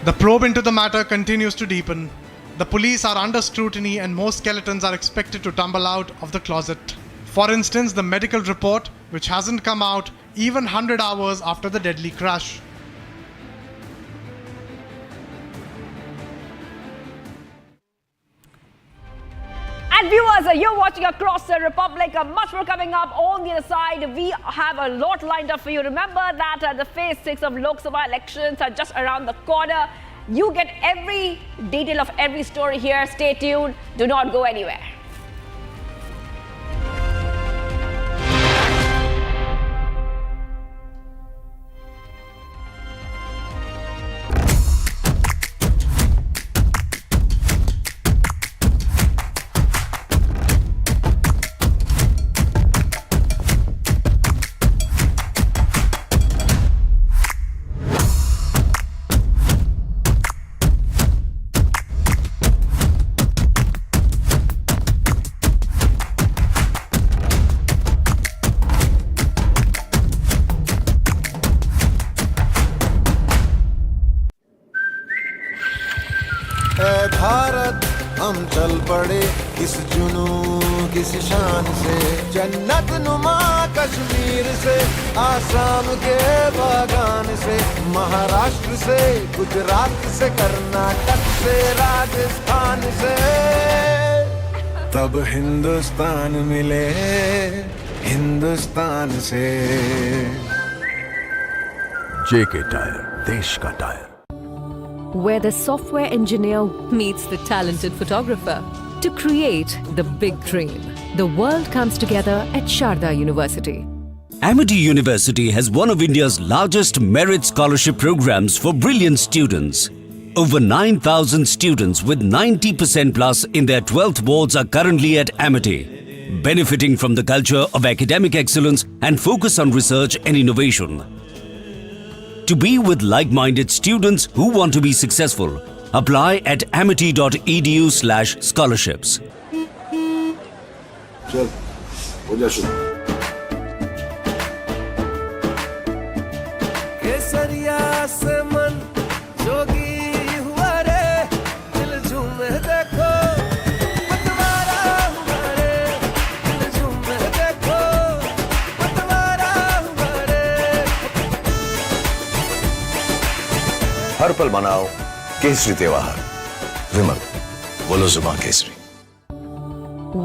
The probe into the matter continues to deepen. The police are under scrutiny and more skeletons are expected to tumble out of the closet. For instance, the medical report, which hasn't come out even 100 hours after the deadly crash. And viewers, you're watching Across the Republic. Much more coming up on the other side. We have a lot lined up for you. Remember that the phase 6 of Lok Sabha elections are just around the corner. You get every detail of every story here. Stay tuned. Do not go anywhere. किस जुनू किस शान से, जन्नत नुमा कश्मीर से, आसाम के बागान से, महाराष्ट्र से, गुजरात से, कर्नाटक से, राजस्थान से, तब हिंदुस्तान मिले हिंदुस्तान से। जेके टायर, देश का tyre. Where the software engineer meets the talented photographer to create the big dream. The world comes together at Sharda University. Amity University has one of India's largest merit scholarship programs for brilliant students. Over 9,000 students with 90% plus in their 12th boards are currently at Amity, benefiting from the culture of academic excellence and focus on research and innovation. To be with like-minded students who want to be successful, apply at amity.edu/scholarships. चल, हो जा शुरू। केसरिया से मन जोगी हुआ रे, दिल झूमे देखो, पतवारा हुआ रे, दिल झूमे देखो, पतवारा हुआ रे। हर पल मनाओ केसरी त्योहार। विमल, बोलो जुबान Kesari.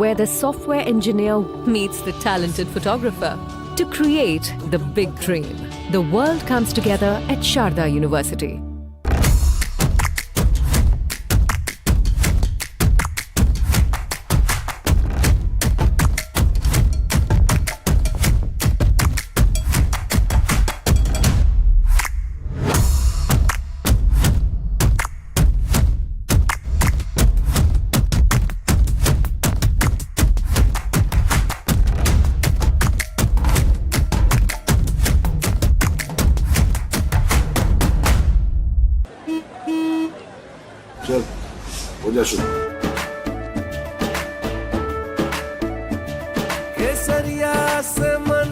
Where the software engineer meets the talented photographer to create the big dream. The world comes together at Sharda University. चल, हो जा शुरू। केसरिया से मन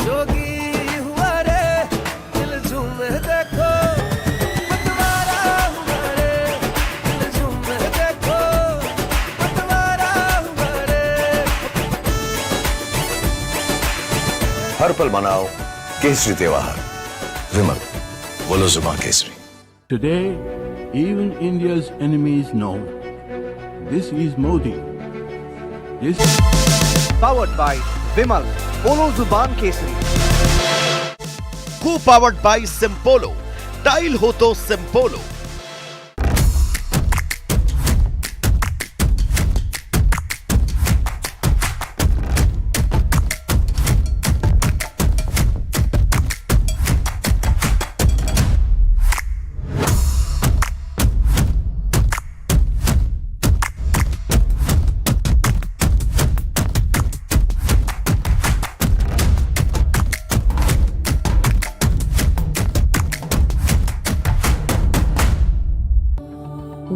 जोगी हुआ रे, दिल झूमे देखो, पतवारा हुआ रे, दिल झूमे देखो, पतवारा हुआ रे। हर पल मनाओ केसरी त्योहार। विमल, बोलो जुबान Kesari. Today, even India's enemies know this is Modi. This Powered by Vimal, Polo Zuban Kesari. Co-powered by Simpolo. Tile ho to Simpolo.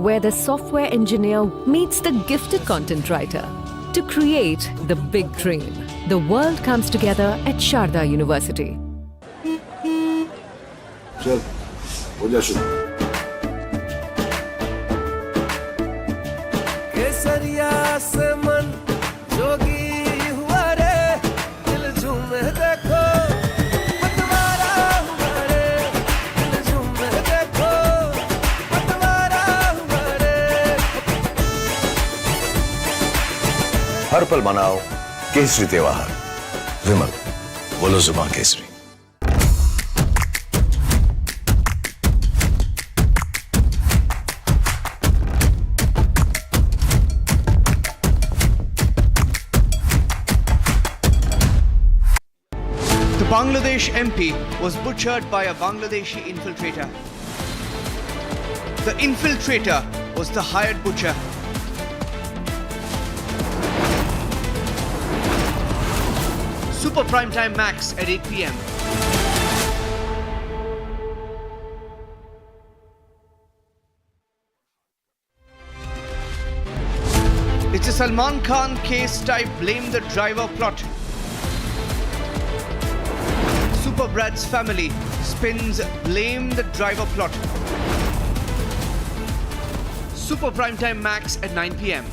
Where the software engineer meets the gifted content writer to create the big dream. The world comes together at Sharda University. चल, हो जा शुरू। केसरिया से मन जोगी हुआ रे, दिल झूमे देखो, पतवारा हुआ रे, दिल झूमे देखो, पतवारा हुआ रे। हर पल मनाओ केसरी त्योहार। विमल, बोलो जुबान Kesari. The Bangladesh MP was butchered by a Bangladeshi infiltrator. The infiltrator was the hired butcher. Super Primetime Max at 8 p.m. It's a Salman Khan case type blame the driver plot. Superbrad's family spins blame the driver plot. Super Primetime Max at 9 p.m.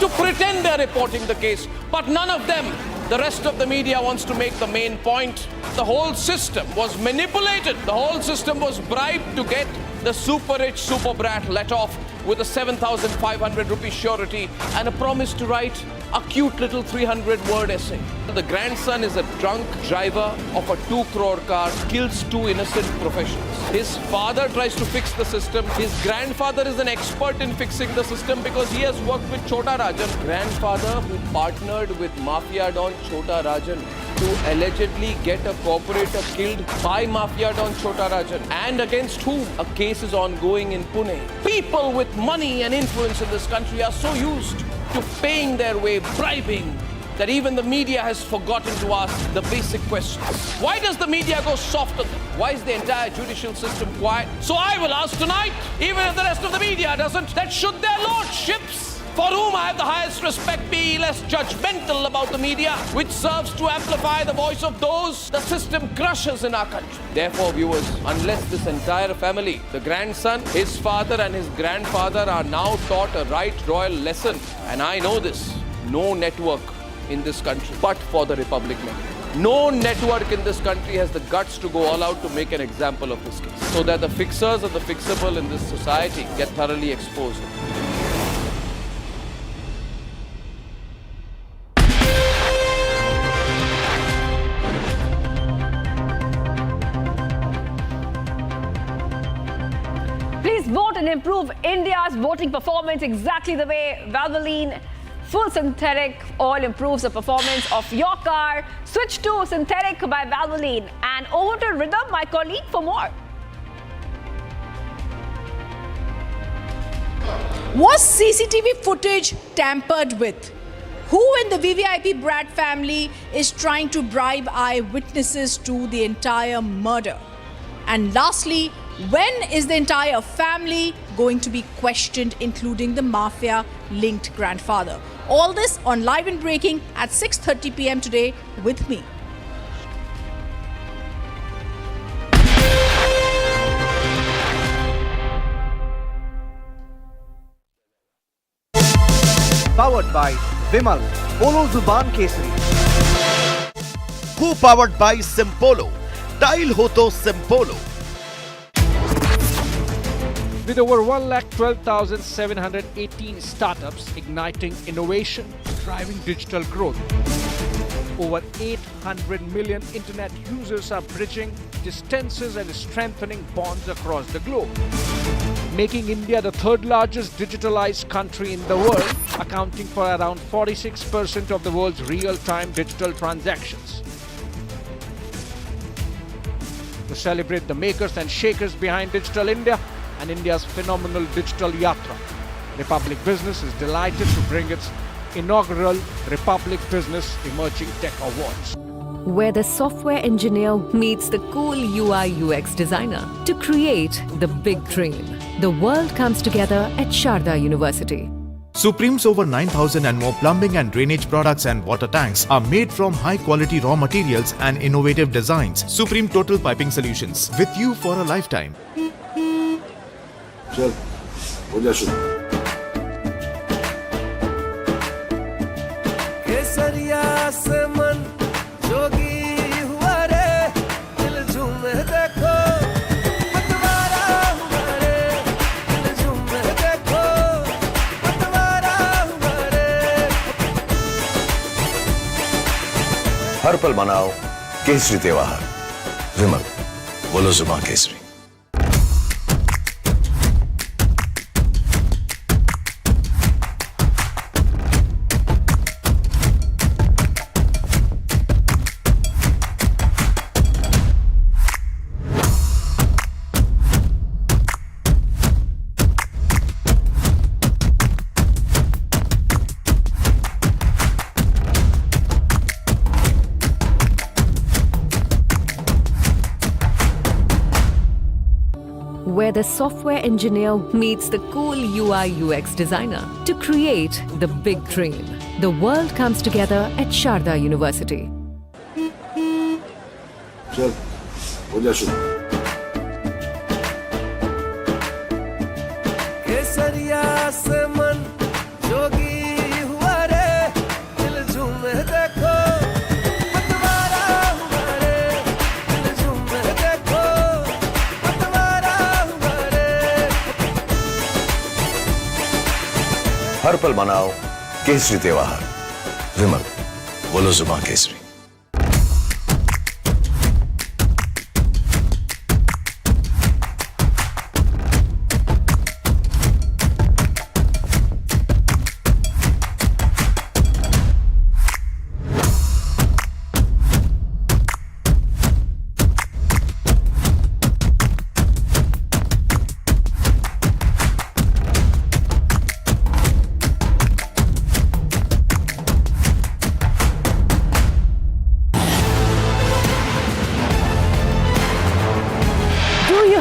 to pretend they're reporting the case. But none of them, the rest of the media, wants to make the main point. The whole system was manipulated. The whole system was bribed to get the super rich super brat let off with a 7,500 rupee surety and a promise to write a cute little 300-word essay. The grandson is a drunk driver of a 2 crore car, kills 2 innocent professionals. His father tries to fix the system. His grandfather is an expert in fixing the system because he has worked with Chota Rajan. Grandfather who partnered with Mafia Don Chota Rajan to allegedly get a corporator killed by Mafia Don Chota Rajan, and against whom a case is ongoing in Pune. People with money and influence in this country are so used to paying their way, bribing, that even the media has forgotten to ask the basic questions. Why does the media go soft on them? Why is the entire judicial system quiet? So I will ask tonight, even if the rest of the media doesn't, that should their lordships, for whom I have the highest respect, be less judgmental about the media, which serves to amplify the voice of those the system crushes in our country. Therefore, viewers, unless this entire family, the grandson, his father and his grandfather, are now taught a right royal lesson, and I know this, no network in this country, but for the Republic Network. No network in this country has the guts to go all out to make an example of this case, so that the fixers of the fixable in this society get thoroughly exposed. Please vote and improve India's voting performance exactly the way Valvoline Full Synthetic Oil improves the performance of your car. Switch to Synthetic by Valvoline. And over to Rhythm, my colleague, for more. Was CCTV footage tampered with? Who in the VVIP Brat family is trying to bribe eyewitnesses to the entire murder? And lastly, when is the entire family going to be questioned, including the mafia-linked grandfather? All this on Live and Breaking at 6:30 p.m. today with me. Powered by Vimal, Polo Zuban Kesari. Co-powered by Simpolo. Dial ho to Simpolo. With over 1,12,718 startups igniting innovation, driving digital growth. Over 800 million internet users are bridging distances and strengthening bonds across the globe, making India the 3rd largest digitalized country in the world, accounting for around 46% of the world's real-time digital transactions. To celebrate the makers and shakers behind Digital India and India's phenomenal digital yatra, Republic Business is delighted to bring its inaugural Republic Business Emerging Tech Awards, where the software engineer meets the cool UI UX designer to create the big dream. The world comes together at Sharda University. Supreme's over 9,000 and more plumbing and drainage products and water tanks are made from high-quality raw materials and innovative designs. Supreme Total Piping Solutions, with you for a lifetime. चल हो जा शुरू केसरिया से मन जोगी हुआ रे दिल झूमे देखो पतवारा हुआ रे दिल झूमे देखो पतवारा हुआ रे हर पल मनाओ केसरी त्योहार विमल बोलो जुबान Kesari where the software engineer meets the cool UI UX designer to create the big dream. The world comes together at Sharda University. चल हो जा शुरू केसरिया से मन जोगी हर पल मनाओ केसरी त्योहार। विमल, बोलो जुबान Kesari.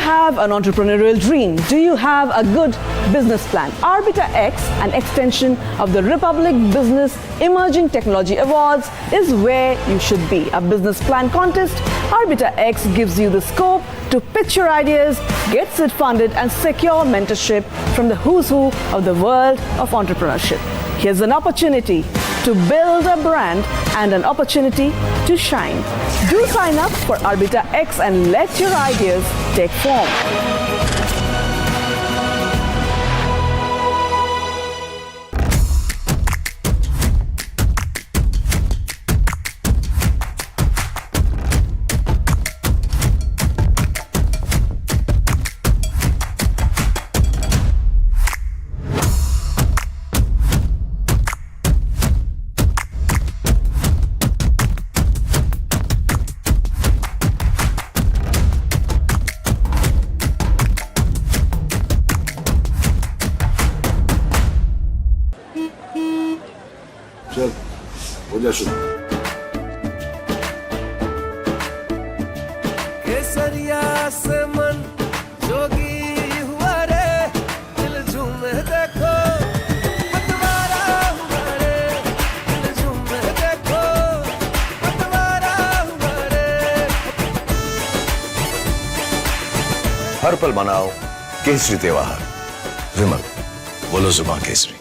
Have an entrepreneurial dream? Do you have a good business plan? Arbiter X, an extension of the Republic Business Emerging Technology Awards, is where you should be. A business plan contest, Arbiter X gives you the scope to pitch your ideas, gets it funded and secure mentorship from the who's who of the world of entrepreneurship. Here's an opportunity to build a brand and an opportunity to shine. Do sign up for Arbiter X and let your ideas take form. चल हो जा शुरू। केसरिया से मन जोगी हुआ रे, दिल झूमे देखो पतवारा हुआ रे, दिल झूमे देखो पतवारा हुआ रे। हर पल मनाओ केसरी त्योहार। विमल, बोलो जुबान Kesari.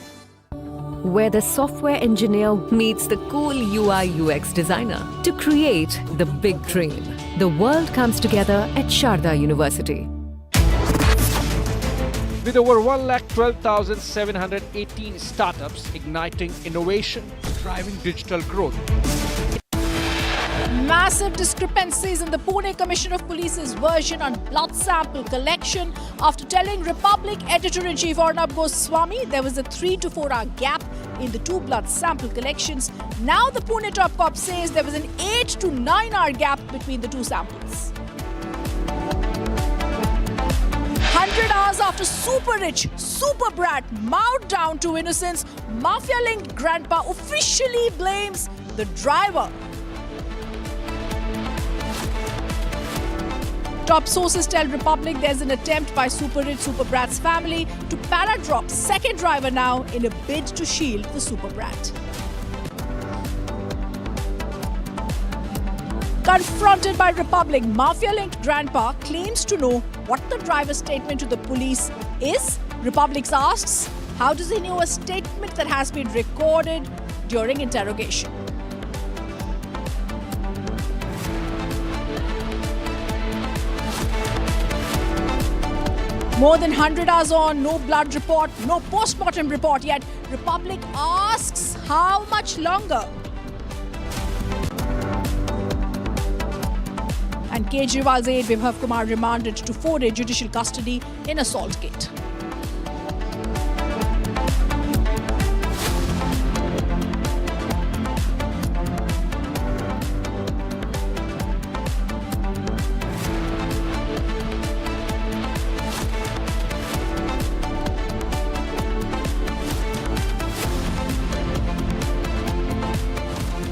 Where the software engineer meets the cool UI UX designer to create the big dream. The world comes together at Sharda University. With over 1,12,718 startups igniting innovation, driving digital growth. Massive discrepancies in the Pune Commissioner of Police's version on blood sample collection. After telling Republic Editor-in-Chief Arnab Goswami there was a 3 to 4 hour gap in the two blood sample collections, now the Pune top cop says there was an 8 to 9 hour gap between the two samples. 100 hours after super rich, super brat mowed down to innocence, mafia-linked grandpa officially blames the driver. Top sources tell Republic there's an attempt by super rich super brat's family to para-drop second driver now in a bid to shield the super brat. Confronted by Republic, mafia-linked grandpa claims to know what the driver's statement to the police is. Republic asks, how does he know a statement that has been recorded during interrogation? More than 100 hours on, no blood report, no post-mortem report yet. Republic asks how much longer? And Kejriwal's aide Vibhav Kumar remanded to 4-day judicial custody in assault gate.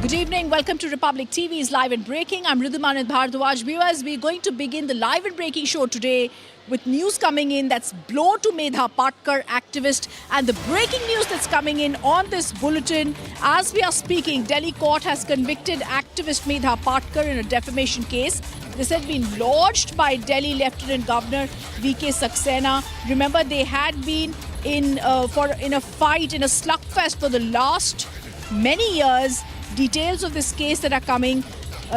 Good evening. Welcome to Republic TV's Live and Breaking. I'm Ridhumanit Bhardwaj. Viewers, we're going to begin the Live and Breaking show today with news coming in that's blow to Medha Patkar, activist, and the breaking news that's coming in on this bulletin. As we are speaking, Delhi court has convicted activist Medha Patkar in a defamation case. This had been lodged by Delhi Lieutenant Governor V.K. Saxena. Remember, they had been in a fight, in a slugfest for the last many years. Details of this case that are coming,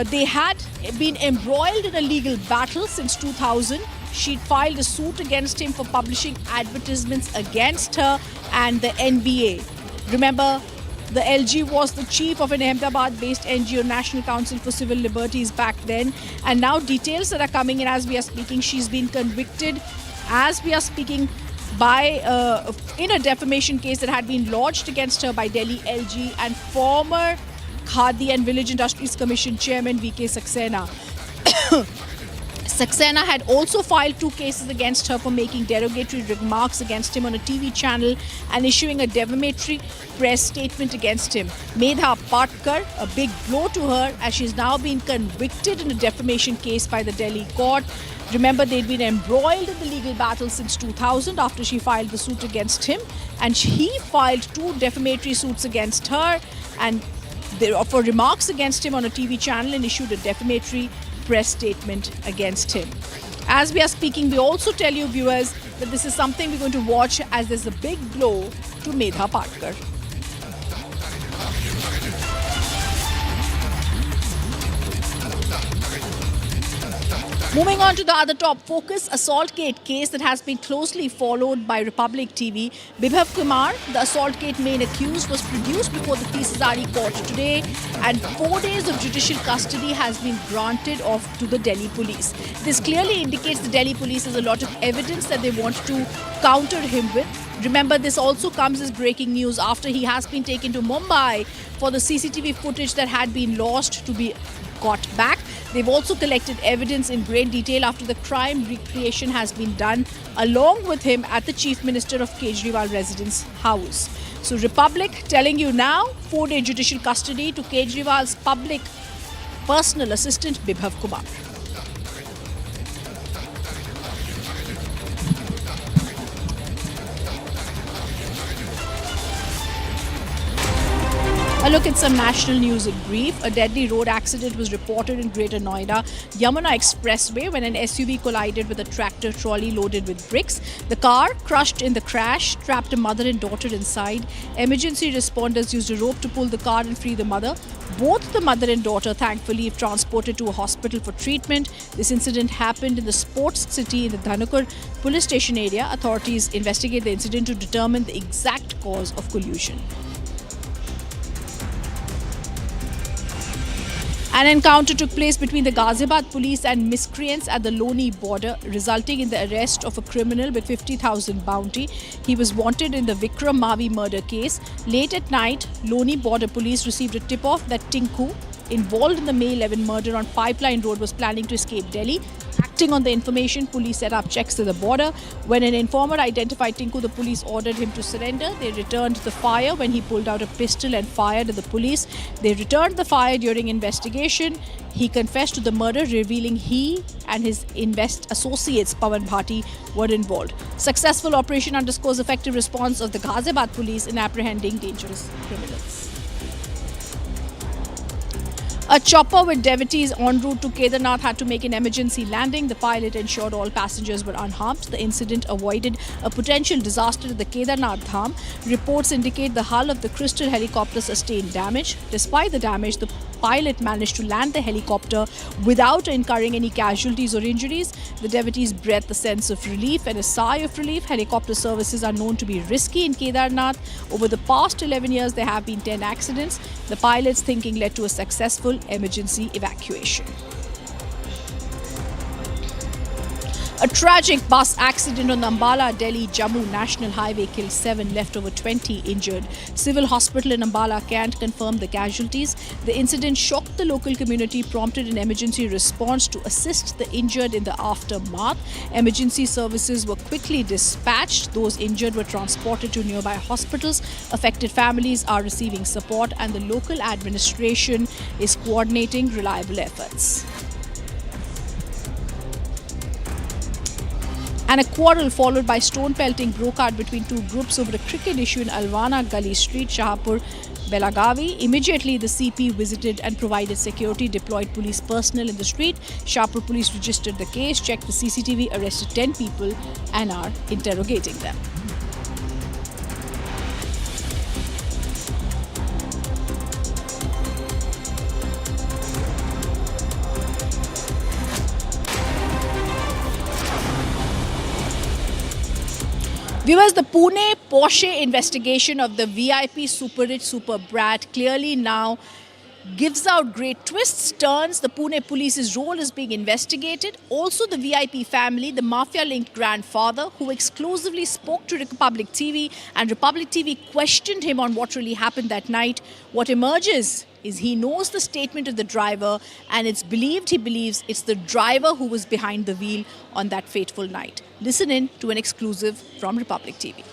they had been embroiled in a legal battle since 2000. she'd filed a suit against him for publishing advertisements against her and the NBA. Remember, the LG was the chief of an Ahmedabad-based NGO, National Council for Civil Liberties, back then. And now details that are coming in as we are speaking. She's been convicted as we are speaking in a defamation case that had been lodged against her by Delhi LG and former Khadi and Village Industries Commission Chairman V.K. Saxena. Saxena had also filed 2 cases against her for making derogatory remarks against him on a TV channel and issuing a defamatory press statement against him. Medha Patkar, a big blow to her as she's now been convicted in a defamation case by the Delhi court. Remember, they'd been embroiled in the legal battle since 2000 after she filed the suit against him, and he filed 2 defamatory suits against her and for remarks against him on a TV channel and issued a defamatory press statement against him. As we are speaking, we also tell you, viewers, that this is something we're going to watch as there's a big blow to Medha Patkar. Moving on to the other top focus, Assaultgate case that has been closely followed by Republic TV. Bibhav Kumar, the Assaultgate main accused, was produced before the Tisazari court today, and 4 days of judicial custody has been granted off to the Delhi police. This clearly indicates the Delhi police has a lot of evidence that they want to counter him with. Remember, this also comes as breaking news after he has been taken to Mumbai for the CCTV footage that had been lost to be got back. They've also collected evidence in great detail after the crime recreation has been done along with him at the Chief Minister of Kejriwal residence house. So Republic telling you now, 4-day judicial custody to Kejriwal's public personal assistant Bibhav Kumar. A look at some national news in brief. A deadly road accident was reported in Greater Noida Yamuna Expressway when an SUV collided with a tractor trolley loaded with bricks. The car, crushed in the crash, trapped a mother and daughter inside. Emergency responders used a rope to pull the car and free the mother. Both the mother and daughter, thankfully, transported to a hospital for treatment. This incident happened in the sports city in the Dhanukur police station area. Authorities investigate the incident to determine the exact cause of collision. An encounter took place between the Ghaziabad police and miscreants at the Loni border, resulting in the arrest of a criminal with 50,000 bounty. He was wanted in the Vikram Mavi murder case. Late at night, Loni border police received a tip-off that Tinku, involved in the May 11 murder on Pipeline Road, was planning to escape Delhi. Acting on the information, police set up checks at the border. When an informer identified Tinku, the police ordered him to surrender. They returned the fire when he pulled out a pistol and fired at the police. They returned the fire during investigation. He confessed to the murder, revealing he and his associates Pawan Bhati were involved. Successful operation underscores effective response of the Ghaziabad police in apprehending dangerous criminals. A chopper with devotees en route to Kedarnath had to make an emergency landing. The pilot ensured all passengers were unharmed. The incident avoided a potential disaster at the Kedarnath Dham. Reports indicate the hull of the Crystal helicopter sustained damage. Despite the damage, the pilot managed to land the helicopter without incurring any casualties or injuries. The devotees breathed a sense of relief and a sigh of relief. Helicopter services are known to be risky in Kedarnath. Over the past 11 years, there have been 10 accidents. The pilot's thinking led to a successful emergency evacuation. A tragic bus accident on the Ambala-Delhi-Jammu National Highway killed 7, left over 20 injured. Civil hospital in Ambala can't confirm the casualties. The incident shocked the local community, prompted an emergency response to assist the injured in the aftermath. Emergency services were quickly dispatched. Those injured were transported to nearby hospitals. Affected families are receiving support, and the local administration is coordinating reliable efforts. And a quarrel followed by stone pelting broke out between two groups over a cricket issue in Alwana Gully Street, Shahpur, Belagavi. Immediately, the CP visited and provided security, deployed police personnel in the street. Shahpur police registered the case, checked the CCTV, arrested 10 people and are interrogating them. Viewers, the Pune Porsche investigation of the VIP super rich super brat clearly now gives out great twists, turns. The Pune police's role is being investigated. Also the VIP family, the mafia-linked grandfather who exclusively spoke to Republic TV, and Republic TV questioned him on what really happened that night. What emerges is he knows the statement of the driver, and he believes it's the driver who was behind the wheel on that fateful night. Listen in to an exclusive from Republic TV.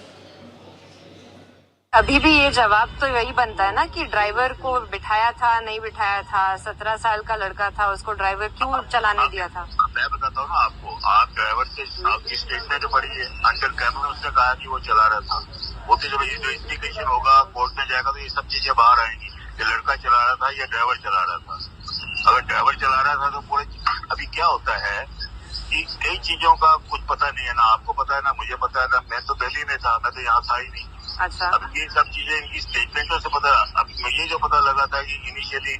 अभी भी ये जवाब तो यही बनता है ना कि ड्राइवर को बिठाया था नहीं बिठाया था, 17 साल का लड़का था, उसको ड्राइवर क्यों चलाने दिया था? मैं बताता हूँ ना आपको, आप ड्राइवर से आपकी स्टेटमेंट पढ़ी है, अंडर कैमरा उसने कहा कि वो चला रहा था। वो तो जब ये इन्वेस्टिगेशन होगा, कोर्ट में जाएगा तो ये सब चीजें बाहर आएंगी कि लड़का चला रहा था या ड्राइवर चला रहा था। अगर ड्राइवर चला रहा था तो पूरे अभी क्या होता है कि कई चीजों का कुछ पता नहीं है, ना आपको पता है ना मुझे पता है, ना मैं तो दिल्ली में था, मैं तो यहाँ था ही नहीं। अच्छा, अब ये सब चीजें इनकी स्टेटमेंटों से पता। अब मुझे जो पता लगा था कि इनिशियली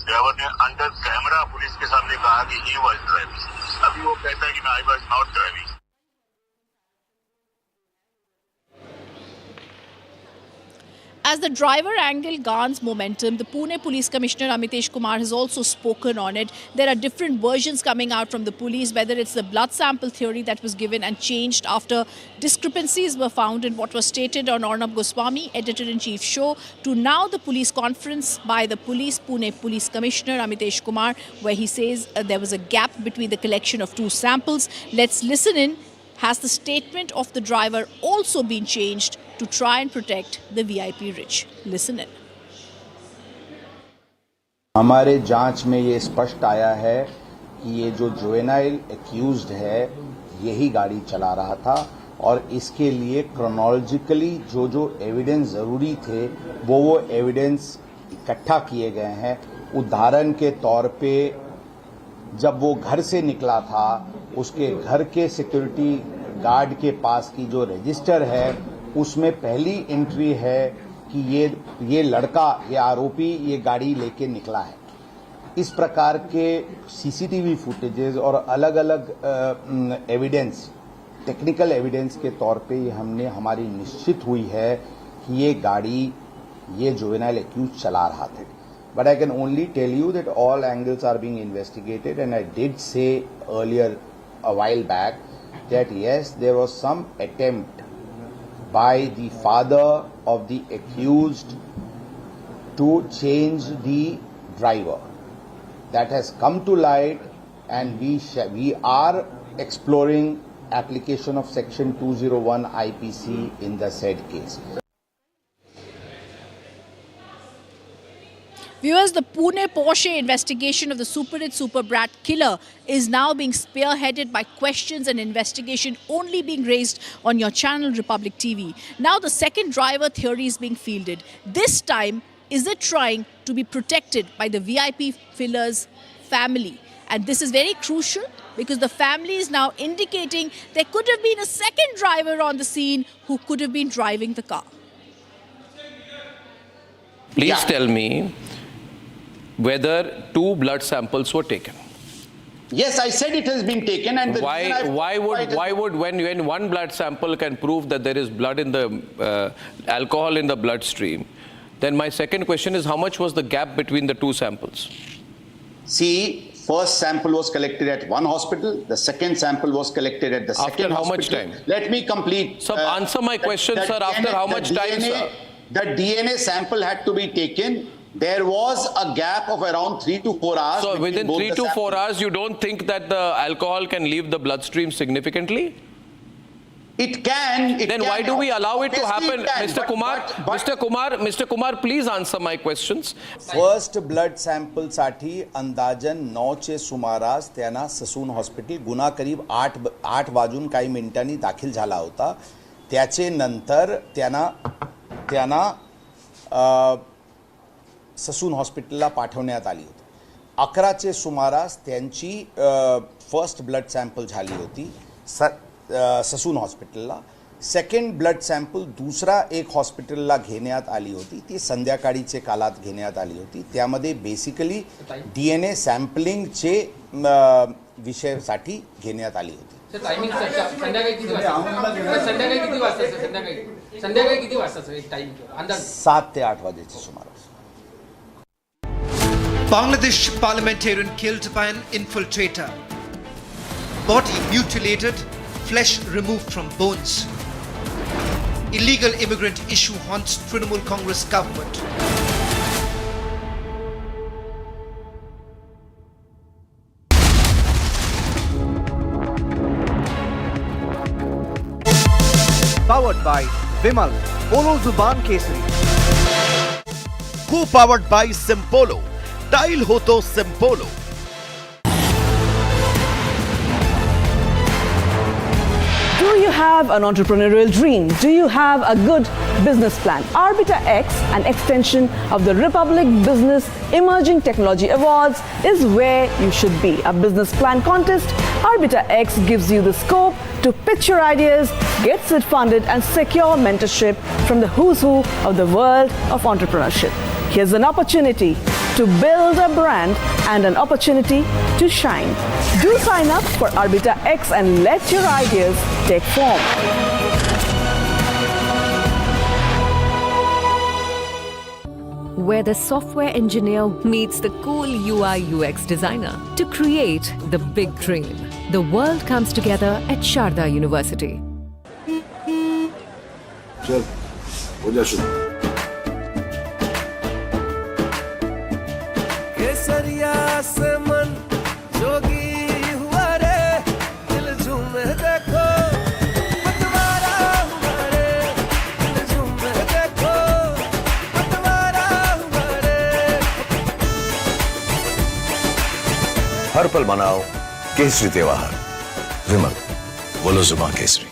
ड्राइवर ने अंडर कैमरा पुलिस के सामने कहा कि ही वाज ड्राइविंग, अभी वो कहता है कि I was not driving. As the driver angle garners momentum, the Pune Police Commissioner Amitesh Kumar has also spoken on it. There are different versions coming out from the police, whether it's the blood sample theory that was given and changed after discrepancies were found in what was stated on Arnab Goswami, editor-in-chief show, to now the police conference by the Pune Police Commissioner Amitesh Kumar, where he says there was a gap between the collection of two samples. Let's listen in. Has the statement of the driver also been changed to try and protect the VIP rich? Listen in. हमारे जांच में ये स्पष्ट आया है कि ये जो जुवेनाइल एक्यूज्ड है यही गाड़ी चला रहा था, और इसके लिए क्रोनोलॉजिकली जो एविडेंस जरूरी थे वो एविडेंस इकट्ठा किए गए हैं। उदाहरण के तौर पे जब वो घर से निकला था, उसके घर के सिक्योरिटी गार्ड के पास की जो रजिस्टर है उसमें पहली एंट्री है कि ये लड़का, ये आरोपी ये गाड़ी लेके निकला है। इस प्रकार के सीसीटीवी फुटेजेस और अलग अलग एविडेंस, टेक्निकल एविडेंस के तौर पे हमारी निश्चित हुई है कि ये गाड़ी ये जुवेनाइल एक्यूज चला रहा था। But I can only tell you that all angles are being investigated, and I did say earlier a while back that yes, there was some attempt by the father of the accused to change the driver. That has come to light, and we are exploring application of section 201 IPC in the said case. Viewers, the Pune Porsche investigation of the super rich super brat killer is now being spearheaded by questions and investigation only being raised on your channel Republic TV. Now the second driver theory is being fielded. This time, is it trying to be protected by the VIP filler's family? And this is very crucial because the family is now indicating there could have been a second driver on the scene who could have been driving the car. Please tell me whether two blood samples were taken. Yes, I said it has been taken, and why would when one blood sample can prove that there is blood in the alcohol in the bloodstream, then my second question is how much was the gap between the two samples? See, first sample was collected at one hospital, the second sample was collected at the second hospital. After how much time? Let me complete. Sir, answer my question, sir. After how much time, sir? The DNA sample had to be taken. There was a gap of around 3 to 4 hours. So within 3 to 4 hours, you don't think that the alcohol can leave the bloodstream significantly? It can. Then why do we allow it to happen? Mr. Kumar, please answer my questions. First blood sample साठी अंदाजन 9चे सुमारास त्यांना Sassoon hospital गुन्हा करीब 8 वाजून काही मिनिटांनी दाखल झाला होता. त्याचे नंतर त्यांना ससून हॉस्पिटलला पाठवण्यात आली होती. 11चे सुमारास त्यांची फर्स्ट ब्लड सॅम्पल झाली होती ससून हॉस्पिटलला. सेकंड ब्लड सॅम्पल दुसरा एक हॉस्पिटलला घेण्यात आली होती. ती संध्याकाळीचे कालात घेण्यात आली होती. त्यामध्ये बेसिकली DNA सॅम्पलिंगचे विषयासाठी घेण्यात आली होती. टायमिंग संध्याकाळी किती वाजता संध्याकाळी किती वाजता संध्याकाळी किती वाजता एक टाइम अंदाज 7 ते 8 वाजेच्या सुमारास. Bangladesh parliamentarian killed by an infiltrator. Body mutilated, flesh removed from bones. Illegal immigrant issue haunts Trinamool Congress government. Powered by Vimal, Polo Zuban Kesari. Co-powered by Simpolo. Tile ho to Simpolo. Do you have an entrepreneurial dream? Do you have a good business plan? Arbiter X, an extension of the Republic Business Emerging Technology Awards, is where you should be. A business plan contest, Arbiter X gives you the scope to pitch your ideas, gets it funded, and secure mentorship from the who's who of the world of entrepreneurship. Here's an opportunity to build a brand and an opportunity to shine. Do sign up for Arbiter X and let your ideas take form. Where the software engineer meets the cool UI UX designer to create the big dream. The world comes together at Sharda University. चल हो जा शुरू. केसरिया से मन जोगी हुआ रे, दिल झूमे देखो पतवारा हुआ रे, दिल झूमे देखो पतवारा हुआ रे. हर पल मनाओ केसरी त्योहार. विमल, बोलो जुबान Kesari.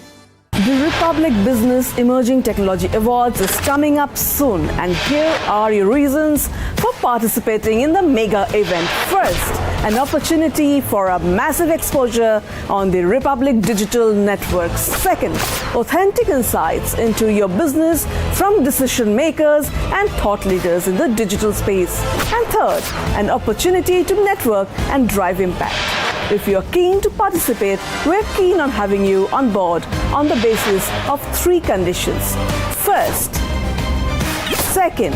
The Republic Business Emerging Technology Awards is coming up soon, and here are your reasons for participating in the mega event. First, an opportunity for a massive exposure on the Republic Digital Network. Second, authentic insights into your business from decision makers and thought leaders in the digital space. And third, an opportunity to network and drive impact. If you're keen to participate, we're keen on having you on board on the basis of 3 conditions. First, second,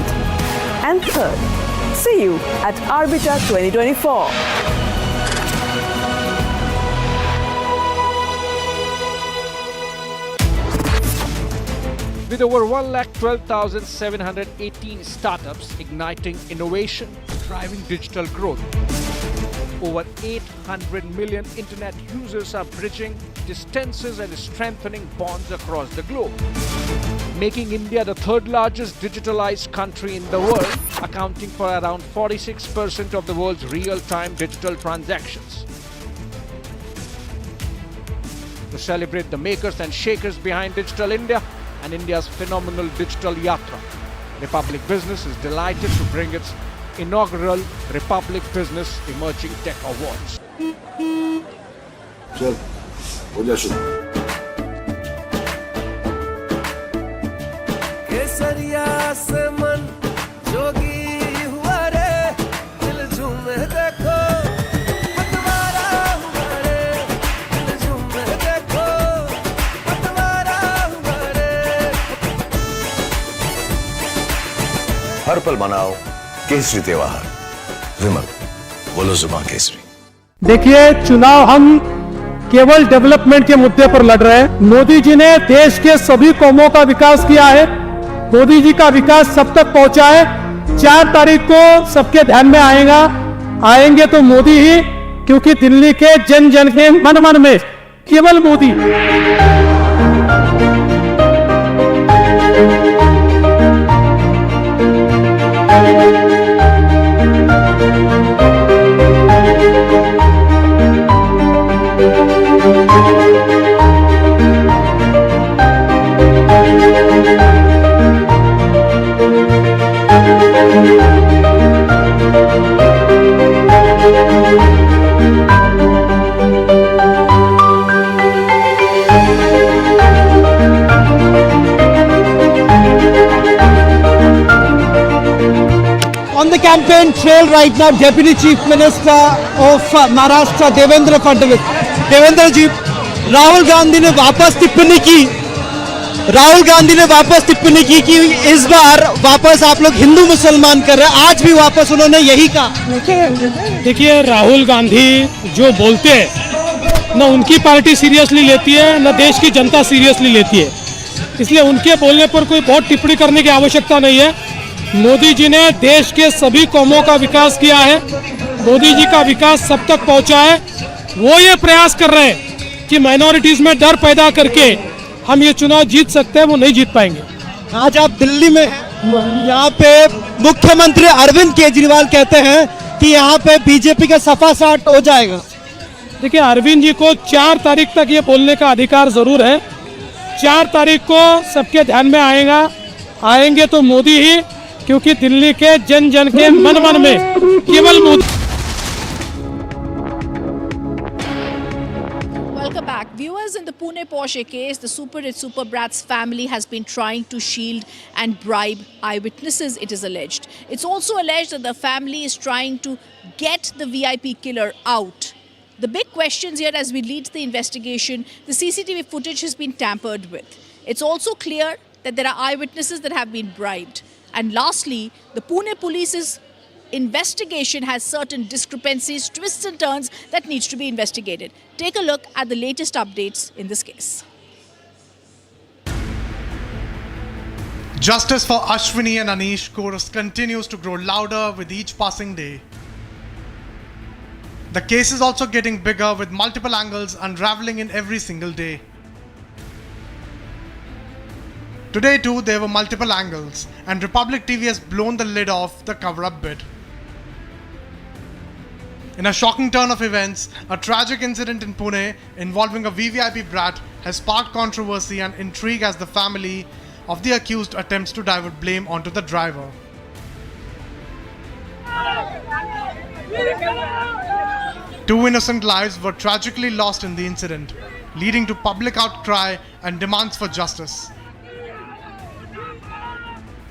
and third. See you at Arbiter 2024. With over 1,12,718 startups igniting innovation, driving digital growth. Over 800 million internet users are bridging distances and strengthening bonds across the globe, making India the 3rd largest digitalized country in the world, accounting for around 46% of the world's real-time digital transactions. To celebrate the makers and shakers behind Digital India and India's phenomenal digital yatra, Republic Business is delighted to bring its inaugural Republic Business Emerging Tech Awards. चल हो जा शुरू. केसरिया से मन जोगी हुआ रे, दिल झूमे देखो पतवारा हुआ रे, दिल झूमे देखो पतवारा हुआ रे. हर पल मनाओ केसरी त्योहार. विमल, बोलो जुबान केसरी. देखिए, चुनाव हम केवल डेवलपमेंट के मुद्दे पर लड़ रहे हैं. मोदी जी ने देश के सभी कौमों का विकास किया है. मोदी जी का विकास सब तक पहुंचा है. 4 तारीख को सबके ध्यान में आएंगे तो मोदी ही, क्योंकि दिल्ली के जन जन के मन मन में केवल Modi. On the campaign trail right now, Deputy Chief Minister of Maharashtra, Devendra Fadnavis. Devendra ji, Rahul Gandhi ने वापस टिप्पणी की कि इस बार वापस आप लोग हिंदू मुसलमान कर रहे हैं। आज भी वापस उन्होंने यही कहा। देखिए, राहुल गांधी जो बोलते हैं न उनकी पार्टी सीरियसली लेती है न देश की जनता सीरियसली लेती है, इसलिए उनके बोलने पर कोई बहुत टिप्पणी करने की आवश्यकता नहीं है। मोदी जी ने देश के सभी कौमों का विकास किया है, मोदी जी का विकास सब तक पहुंचा है। वो ये प्रयास कर रहे हैं कि माइनॉरिटीज में डर पैदा करके हम ये चुनाव जीत सकते हैं, वो नहीं जीत पाएंगे। आज आप दिल्ली में हैं, यहाँ पे मुख्यमंत्री अरविंद केजरीवाल कहते हैं कि यहाँ पे बीजेपी का सफासाट हो जाएगा। देखिए, अरविंद जी को 4 तारीख तक ये बोलने का अधिकार जरूर है। 4 तारीख को सबके ध्यान में आएंगे तो मोदी ही, क्योंकि दिल्ली के जन जन के मन में केवल Modi. Welcome back. Viewers, in the Pune Porsche case, the super rich super brats family has been trying to shield and bribe eyewitnesses, it is alleged. It's also alleged that the family is trying to get the VIP killer out. The big questions here as we lead the investigation, the CCTV footage has been tampered with. It's also clear that there are eyewitnesses that have been bribed. And lastly, the Pune police's investigation has certain discrepancies, twists and turns that needs to be investigated. Take a look at the latest updates in this case. Justice for Ashwini and Anish chorus continues to grow louder with each passing day. The case is also getting bigger with multiple angles unraveling in every single day. Today too there were multiple angles and Republic TV has blown the lid off the cover-up bit. In a shocking turn of events, a tragic incident in Pune involving a VVIP brat has sparked controversy and intrigue as the family of the accused attempts to divert blame onto the driver. Two innocent lives were tragically lost in the incident, leading to public outcry and demands for justice.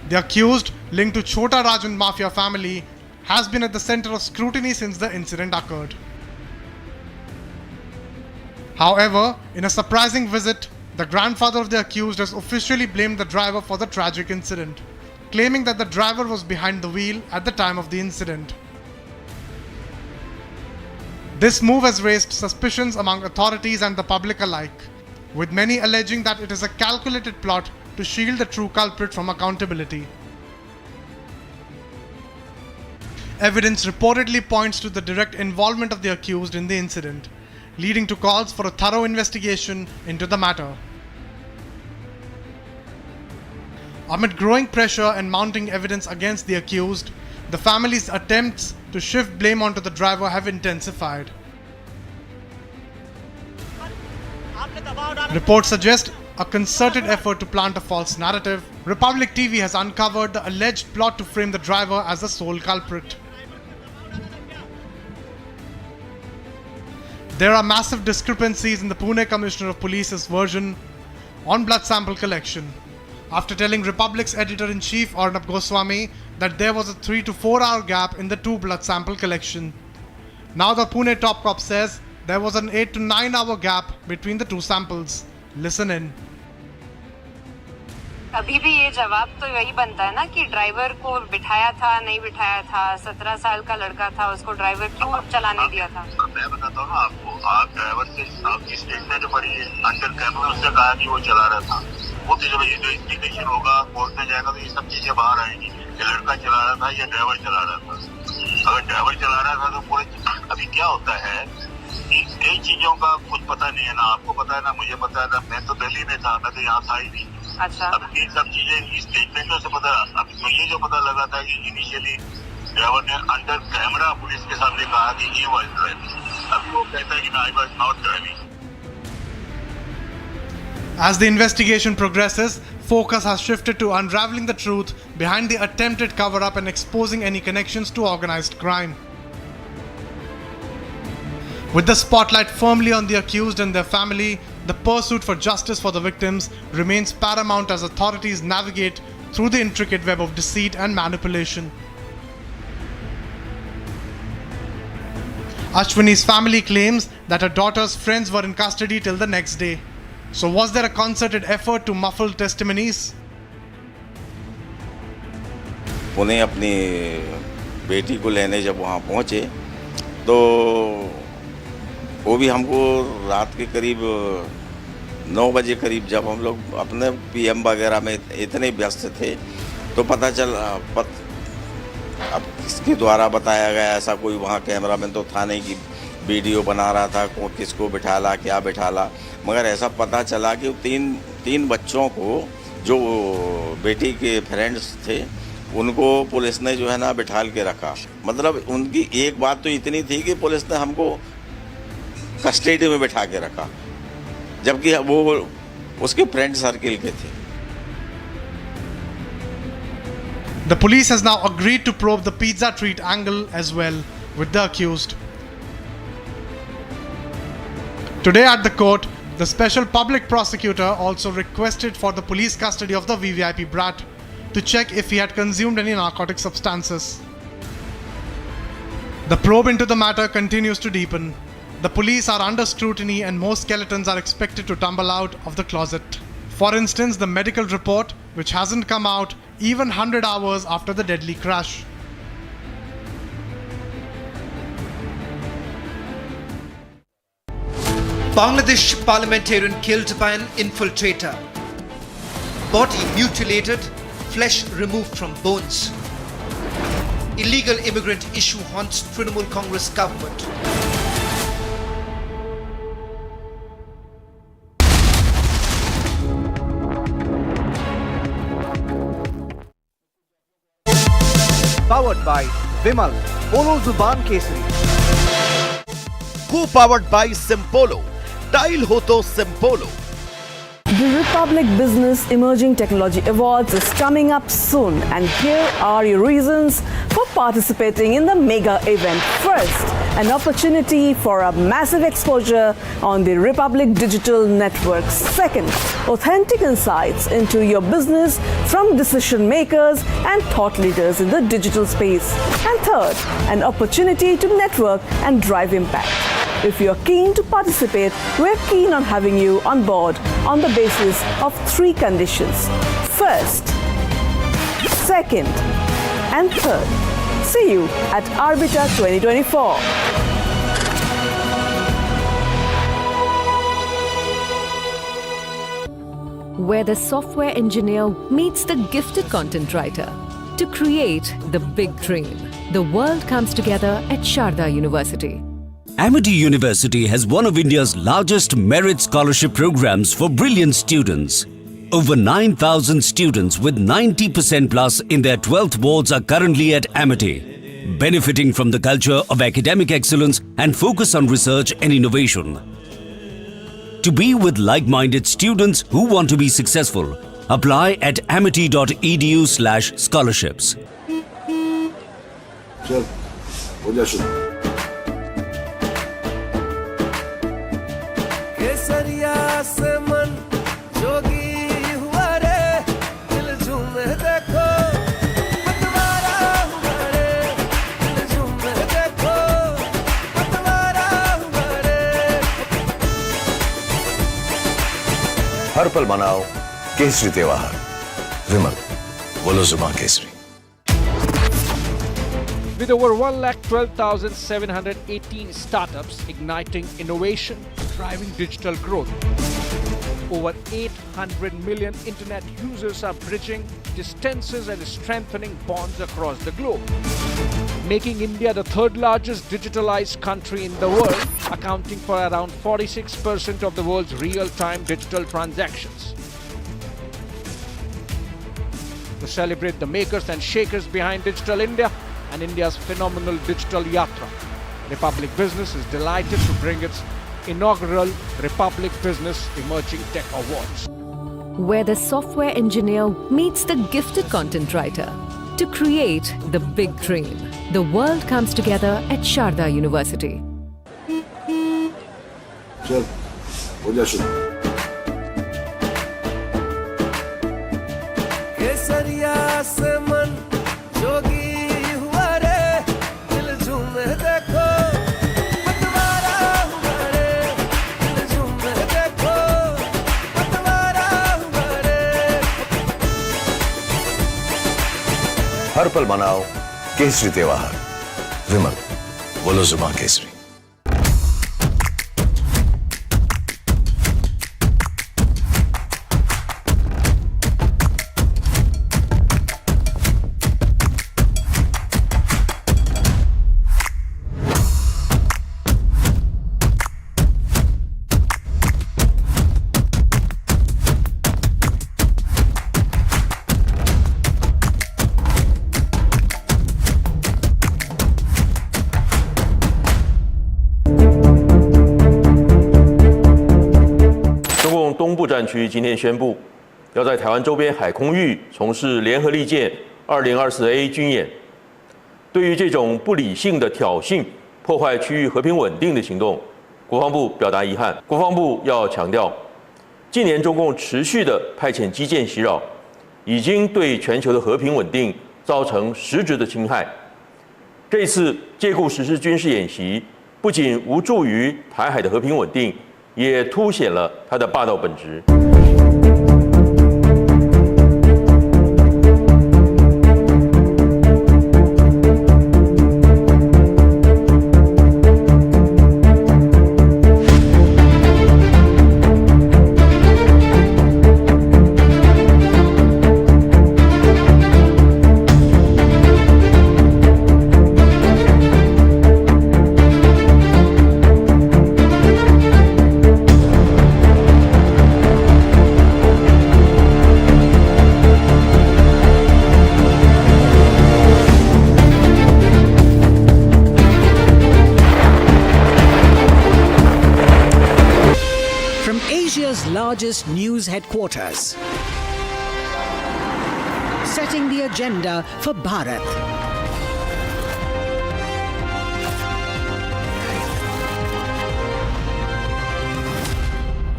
The accused, linked to Chota Rajan Mafia family, has been at the center of scrutiny since the incident occurred. However, in a surprising visit, the grandfather of the accused has officially blamed the driver for the tragic incident, claiming that the driver was behind the wheel at the time of the incident. This move has raised suspicions among authorities and the public alike, with many alleging that it is a calculated plot to shield the true culprit from accountability. Evidence reportedly points to the direct involvement of the accused in the incident, leading to calls for a thorough investigation into the matter. Amid growing pressure and mounting evidence against the accused, the family's attempts to shift blame onto the driver have intensified. Reports suggest a concerted effort to plant a false narrative. Republic TV has uncovered the alleged plot to frame the driver as the sole culprit. There are massive discrepancies in the Pune Commissioner of Police's version on blood sample collection, after telling Republic's editor-in-chief Arnab Goswami that there was a 3 to 4 hour gap in the 2 blood sample collection. Now the Pune top cop says there was an 8 to 9 hour gap between the 2 samples. Listen in. अभी भी ये जवाब तो यही बनता है ना कि ड्राइवर को बिठाया था नहीं बिठाया था, 17 साल का लड़का था, उसको ड्राइवर क्यों चलाने दिया था? मैं बताता हूँ ना आपको, आप ड्राइवर से आपकी स्टेटमेंट पढ़िए, अंडर कैमरा उसने कहा कि वो चला रहा था। वो तो जब ये जो इन्वेस्टिगेशन होगा, कोर्ट में जाएगा तो ये सब चीजें बाहर आएंगी कि लड़का चला रहा था या ड्राइवर चला रहा था। अगर ड्राइवर चला रहा था तो पूरे अभी क्या होता है कि कई चीजों का कुछ पता नहीं है, ना आपको पता है ना मुझे पता है ना, मैं तो दिल्ली में था, मैं तो यहाँ था ही नहीं। अच्छा, अब ये सब चीजें स्टेटमेंटों से पता, अब मुझे जो पता लगा था कि इनिशियली ड्राइवर ने अंडर कैमरा पुलिस के सामने कहा कि ही वाज ड्राइविंग, अब वो कहता है कि I was not driving. As the investigation progresses, focus has shifted to unraveling the truth behind the attempted cover-up and exposing any connections to organized crime. With the spotlight firmly on the accused and their family, the pursuit for justice for the victims remains paramount as authorities navigate through the intricate web of deceit and manipulation. Ashwini's family claims that her daughter's friends were in custody till the next day. So was there a concerted effort to muffle testimonies? Pune अपनी बेटी को लेने जब वहाँ पहुँचे तो वो भी हमको रात के करीब 9 बजे करीब जब हम लोग अपने पीएम वगैरह में इतने व्यस्त थे तो पता चल अब किसके द्वारा बताया गया, ऐसा कोई वहाँ कैमरामैन तो था नहीं कि वीडियो बना रहा था किसको बिठाला क्या बिठाला, मगर ऐसा पता चला कि तीन बच्चों को जो बेटी के फ्रेंड्स थे उनको पुलिस ने जो है ना बिठाल के रखा। मतलब उनकी एक बात तो इतनी थी कि पुलिस ने हमको कस्टडी में बिठा के रखा, जबकि वो उसके फ्रेंड सर्किल के थे। The police has now agreed to probe the pizza treat angle as well with the accused. Today at the court, the special public prosecutor also requested for the police custody of the VVIP brat to check if he had consumed any narcotic substances. The probe into the matter continues to deepen. The police are under scrutiny and more skeletons are expected to tumble out of the closet. For instance, the medical report, which hasn't come out even 100 hours after the deadly crash. Bangladesh parliamentarian killed by an infiltrator. Body mutilated, flesh removed from bones. Illegal immigrant issue haunts Trinamool Congress government. Powered by Vimal, Polo Zuban Kesari. Co-powered by Simpolo. Dial ho to Simpolo. The Republic Business Emerging Technology Awards is coming up soon, and here are your reasons for participating in the mega event. First, an opportunity for a massive exposure on the Republic Digital Network. Second, authentic insights into your business from decision makers and thought leaders in the digital space. And third, an opportunity to network and drive impact. If you're keen to participate, we're keen on having you on board on the basis of 3 conditions. First, second, and third. See you at Arbiter 2024. Where the software engineer meets the gifted content writer to create the big dream. The world comes together at Sharda University. Amity University has one of India's largest merit scholarship programs for brilliant students. Over 9,000 students with 90% plus in their 12th boards are currently at Amity, benefiting from the culture of academic excellence and focus on research and innovation. To be with like-minded students who want to be successful, apply at amity.edu/scholarships. हर पल मनाओ केसरी त्योहार। विमल, बोलो जुबान Kesari. With over 1,12,718 startups igniting innovation, driving digital growth, over 800 million internet users are bridging distances and strengthening bonds across the globe, making India the 3rd largest digitalized country in the world, accounting for around 46% of the world's real-time digital transactions. To celebrate the makers and shakers behind Digital India and India's phenomenal digital yatra, Republic Business is delighted to bring its inaugural Republic Business Emerging Tech Awards. Where the software engineer meets the gifted content writer to create the big dream. The world comes together at Sharda University. हर पल मनाओ केसरी त्योहार। विमल, बोलो जुबान केसरी।东部战区今天宣布，要在台湾周边海空域从事联合利剑2024A 军演。对于这种不理性的挑衅、破坏区域和平稳定的行动，国防部表达遗憾。国防部要强调，近年中共持续的派遣基建袭扰，已经对全球的和平稳定造成实质的侵害。这一次借故实施军事演习，不仅无助于台海的和平稳定，也凸显了它的霸道本质。Largest news headquarters, setting the agenda for Bharat.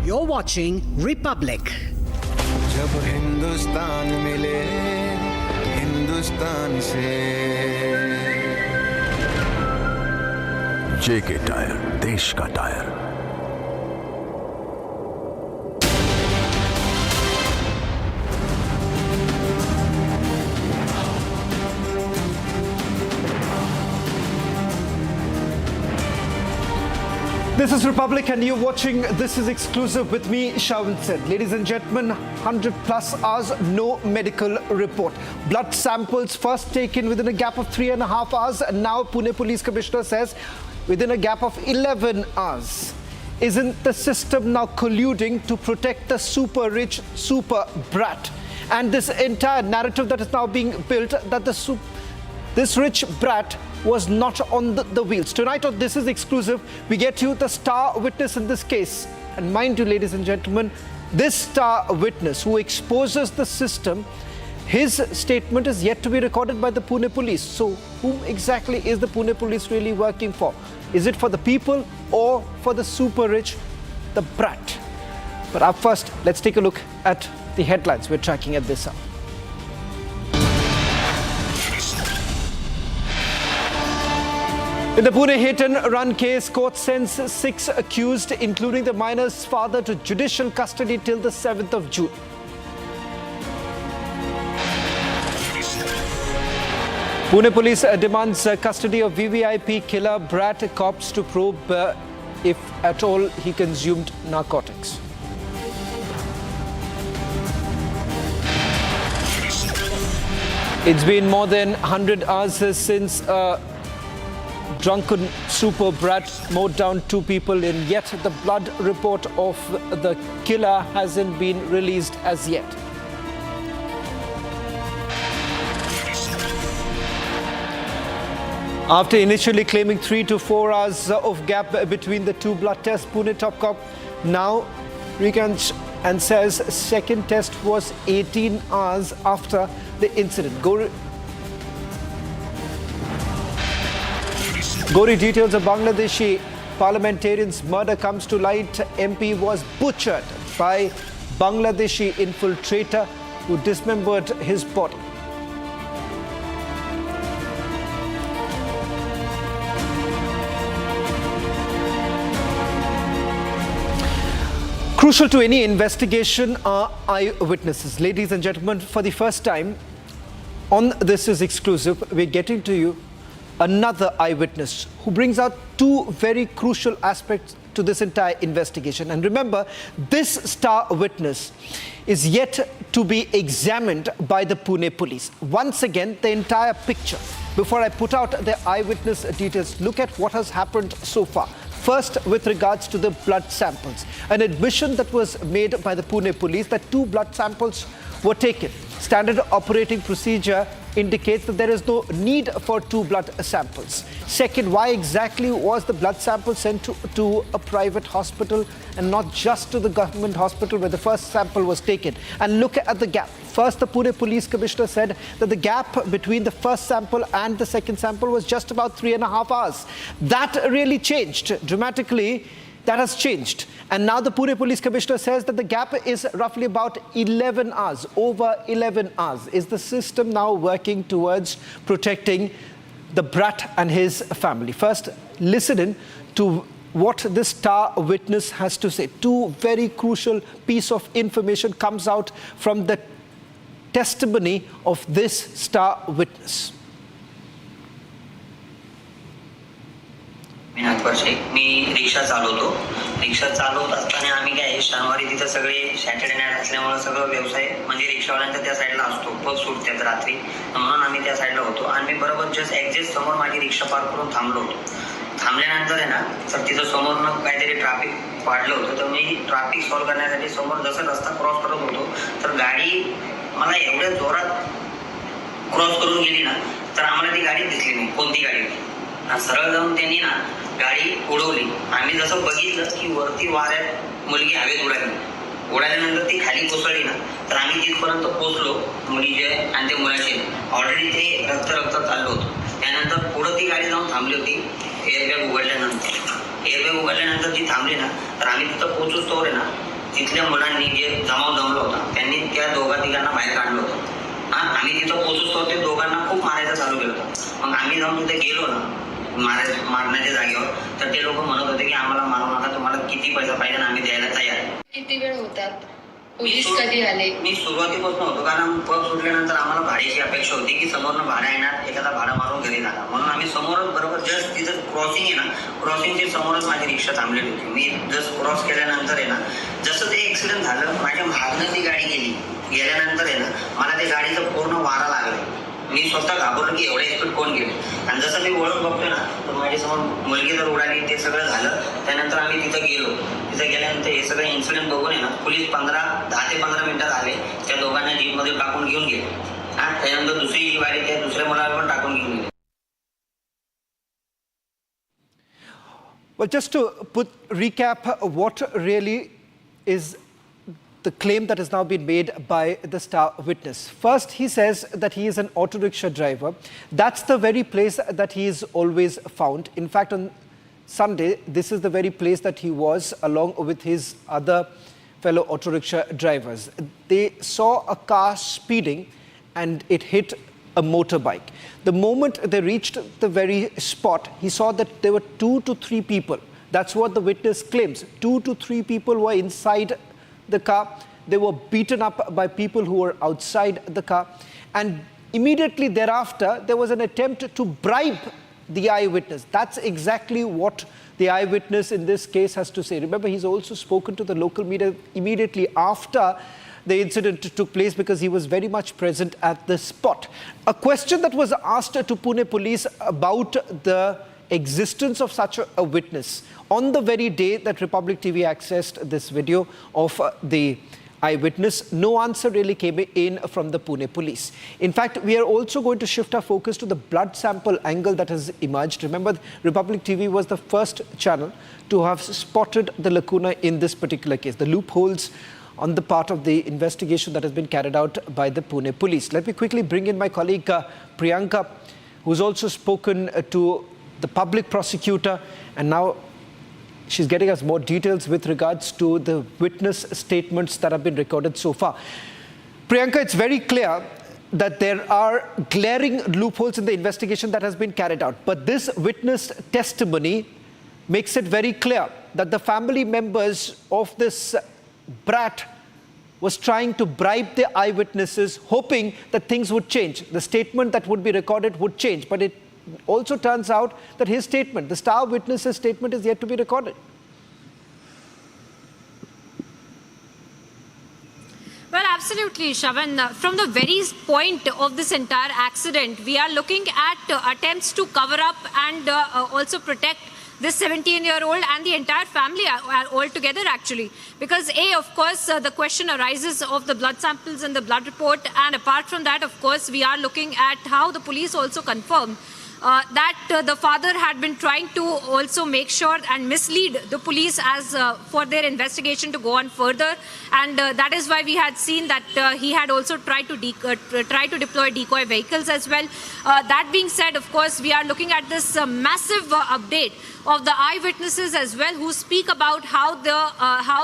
You're watching Republic. जब हिंदुस्तान मिले हिंदुस्तान से जेके tyre, देश का tyre. This is Republic and you're watching This is Exclusive with me, Shawan said. Ladies and gentlemen, 100 plus hours, no medical report. Blood samples first taken within a gap of 3.5 hours, and now Pune Police Commissioner says within a gap of 11 hours. Isn't the system now colluding to protect the super rich, super brat? And this entire narrative that is now being built that this rich brat was not on the wheels. Tonight on This is Exclusive, we get you the star witness in this case. And mind you, ladies and gentlemen, this star witness who exposes the system, his statement is yet to be recorded by the Pune police. So whom exactly is the Pune police really working for? Is it for the people or for the super rich, the brat? But up first, let's take a look at the headlines we're tracking at this hour. In the Pune hit and run case, court sends 6 accused, including the minor's father, to judicial custody till the 7th of June. Pune police demands custody of VVIP killer brat cops to probe if at all he consumed narcotics. It's been more than 100 hours since drunken super brat mowed down 2 people, and yet the blood report of the killer hasn't been released as yet. After initially claiming 3 to 4 hours of gap between the 2 blood tests, Pune top cop now recants and says second test was 18 hours after the incident. Gory details of Bangladeshi parliamentarian's murder comes to light. MP was butchered by Bangladeshi infiltrator who dismembered his body. Crucial to any investigation are eyewitnesses. Ladies and gentlemen, for the first time, On This Is Exclusive, we're getting to you another eyewitness who brings out two very crucial aspects to this entire investigation. And remember, this star witness is yet to be examined by the Pune police. Once again, the entire picture. Before I put out the eyewitness details, look at what has happened so far. First, with regards to the blood samples, an admission that was made by the Pune police that 2 blood samples were taken. Standard operating procedure indicates that there is no need for 2 blood samples. Second, why exactly was the blood sample sent to a private hospital and not just to the government hospital where the first sample was taken? And look at the gap. First, the Pune Police Commissioner said that the gap between the first sample and the second sample was just about 3.5 hours. That really changed dramatically. That has changed. And now the Pune Police Commissioner says that the gap is roughly about 11 hours, over 11 hours. Is the system now working towards protecting the brat and his family? First, listen in to what this star witness has to say. Two very crucial piece of information comes out from the testimony of this star witness. मी रिक्षा चालवतो. रिक्षा चालवत असताना आम्ही काय शनिवारी तिथं सगळे Saturday night असल्यामुळे सगळं व्यवसाय म्हणजे रिक्षावाल्यांचा त्या साईडला असतो. पग सुटतात रात्री म्हणून आम्ही त्या साईडला होतो आणि मी बरोबर जस्ट एक्झॅक्ट समोर माझी रिक्षा पार्क करून थांबलो होतो. थांबल्यानंतर आहे ना तर तिथं समोरनं काहीतरी ट्रॅफिक वाढलं होतं. तर मी ट्रॅफिक सॉल्व्ह करण्यासाठी समोर जसं रस्ता क्रॉस करत होतो तर गाडी मला एवढ्या जोरात क्रॉस करून गेली ना तर आम्हाला ती गाडी दिसली नाही. कोणती गाडी होती. सरळ जाऊन त्यांनी ना गाडी उडवली. आम्ही जसं बघितलं की वरती वाऱ्यात मुलगी हवेत उडाली. उडाल्यानंतर ती खाली कोसळली ना तर आम्ही तिथपर्यंत पोहोचलो मुलीचे आणि त्या मुलाचे. ऑलरेडी ते रक्त चाललं होतं. त्यानंतर पुढं ती गाडी जाऊन थांबली होती. एअरबॅग उघडल्यानंतर ती थांबली ना तर आम्ही तिथं पोहोचूच तोवर ना तिथल्या मुलांनी जे जमला होता त्यांनी त्या तिघांना बाहेर काढलं होतं. आम्ही तिथं पोहोचूच तोवर ते दोघांना खूप मारायचं चालू केलं होतं. मग आम्ही जाऊन तिथे गेलो ना मारण्याच्या जागेवर तर ते लोक म्हणत होते की आम्हाला मारू नका, तुम्हाला किती पैसा पाहिजे आम्ही द्यायला तयार. किती वेळ होतात? पोलीस कधी आले? मी सुरुवातीपासून होतो कारण पग सुटल्यानंतर आम्हाला भाड्याची अपेक्षा होती की समोरनं भाडा येणार, एखादा भाडा मारून घरी जाणार. म्हणून आम्ही समोरच बरोबर जस्ट तिथं क्रॉसिंग आहे ना क्रॉसिंगच्या समोरच माझी रिक्षा थांबलेली होती. मी जस्ट क्रॉस केल्यानंतर आहे ना जसं ते ऍक्सिडेंट झालं माझ्या मागनं ती गाडी गेल्यानंतर आहे ना मला त्या गाडीचं पूर्ण वारा लागला. मी स्वतः घाबरलो की एवढ्या स्पीड कोण गेले. आणि जसं मी वळून बघतोय ना तर माझ्यासमोर मुलगी जर उडाली ते सगळं झालं. त्यानंतर आम्ही तिथं गेलो. तिथं गेल्यानंतर हे सगळं इन्सिडेंट बघून आहे ना पोलीस 10 ते 15 मिनिटात आले. त्या दोघांना जीपमध्ये टाकून घेऊन गेले. त्यानंतर दुसरी जी गाडी त्या दुसऱ्या मुलाला पण टाकून घेऊन गेले. Well, just to recap what really is the claim that has now been made by the star witness. First, he says that he is an auto rickshaw driver. That's the very place that he is always found. In fact, on Sunday, this is the very place that he was along with his other fellow auto rickshaw drivers. They saw a car speeding and it hit a motorbike. The moment they reached the very spot, he saw that there were 2 to 3 people. That's what the witness claims. 2 to 3 people were inside the car. They were beaten up by people who were outside the car. And immediately thereafter, there was an attempt to bribe the eyewitness. That's exactly what the eyewitness in this case has to say. Remember, he's also spoken to the local media immediately after the incident took place because he was very much present at the spot. A question that was asked to Pune police about the existence of such a witness on the very day that Republic TV accessed this video of the eyewitness, no answer really came in from the Pune police. In fact, we are also going to shift our focus to the blood sample angle that has emerged. Remember, Republic TV was the first channel to have spotted the lacuna in this particular case, the loopholes on the part of the investigation that has been carried out by the Pune police. Let me quickly bring in my colleague Priyanka, who's also spoken to the public prosecutor, and now she's getting us more details with regards to the witness statements that have been recorded so far. Priyanka, it's very clear that there are glaring loopholes in the investigation that has been carried out. But this witness testimony makes it very clear that the family members of this brat was trying to bribe the eyewitnesses, hoping that things would change. The statement that would be recorded would change. But it also turns out that his statement, the star witness's statement, is yet to be recorded. Well, absolutely, Shravan. From the very point of this entire accident, we are looking at attempts to cover up and also protect this 17-year-old and the entire family altogether, actually. Because, of course, the question arises of the blood samples and the blood report. And apart from that, of course, we are looking at how the police also confirm that the father had been trying to also make sure and mislead the police as for their investigation to go on further, and that is why we had seen that he had also tried to deploy decoy vehicles as well. That being said, of course, we are looking at this massive update of the eyewitnesses as well, who speak about how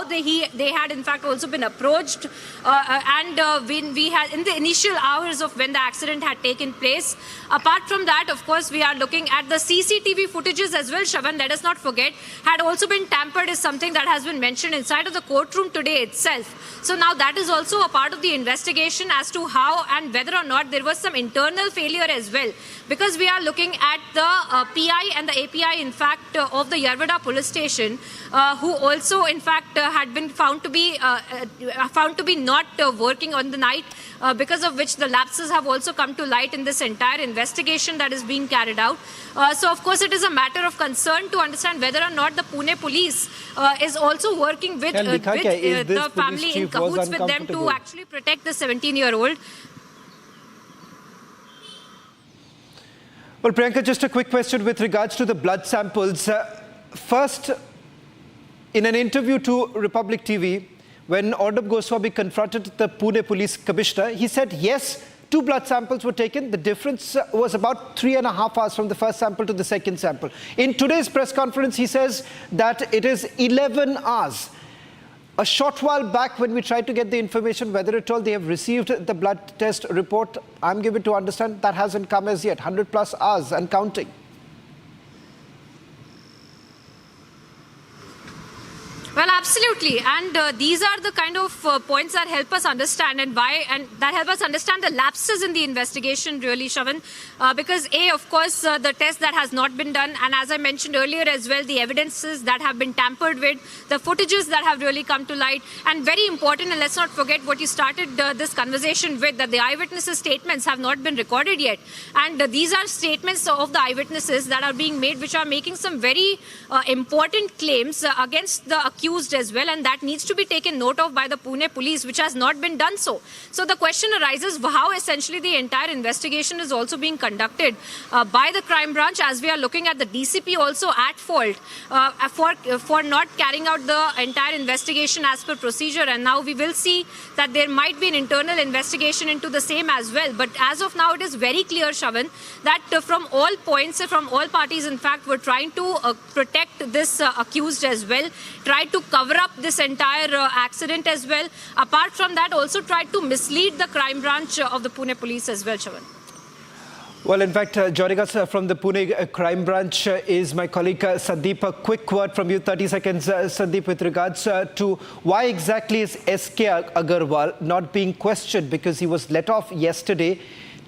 they had in fact also been approached, and when we had in the initial hours of when the accident had taken place. Apart from that, of course, we are looking at the CCTV footages as well, Shravan. Let us not forget, had also been tampered is something that has been mentioned inside of the courtroom today itself. So now that is also a part of the investigation as to how and whether or not there was some internal failure as well. Because we are looking at the PI and the API, in fact, of the Yarwada police station, who also, in fact, had been found to be not working on the night, because of which the lapses have also come to light in this entire investigation that is being carried out. So, of course, it is a matter of concern to understand whether or not the Pune police is also working with the family in cahoots with them to actually protect the 17-year-old. Well, Priyanka, just a quick question with regards to the blood samples. First, in an interview to Republic TV, when Arnab Goswami confronted the Pune Police Commissioner, he said, yes, 2 blood samples were taken. The difference was about 3.5 hours from the first sample to the second sample. In today's press conference, he says that it is 11 hours. A short while back, when we tried to get the information whether at all they have received the blood test report, I'm given to understand that hasn't come as yet. 100+ hours and counting. Well, absolutely, and these are the kind of points that help us understand and that help us understand the lapses in the investigation, really, Shravan. Because of course, the test that has not been done, and as I mentioned earlier as well, the evidences that have been tampered with, the footages that have really come to light, and very important, and let's not forget what you started this conversation with, that the eyewitnesses' statements have not been recorded yet, and these are statements of the eyewitnesses that are being made, which are making some very important claims against the accused as well, and that needs to be taken note of by the Pune police, which has not been done so. So the question arises how essentially the entire investigation is also being conducted by the crime branch, as we are looking at the DCP also at fault for not carrying out the entire investigation as per procedure, and now we will see that there might be an internal investigation into the same as well. But as of now, it is very clear, Shravan, that from all points, from all parties, in fact, were trying to protect this accused as well, tried to cover up this entire accident as well. Apart from that, also tried to mislead the crime branch of the Pune police as well, Shravan. Well, in fact, joining us from the Pune crime branch is my colleague Sandeep. A quick word from you, 30 seconds, Sandeep, with regards to why exactly is SK Agarwal not being questioned, because he was let off yesterday.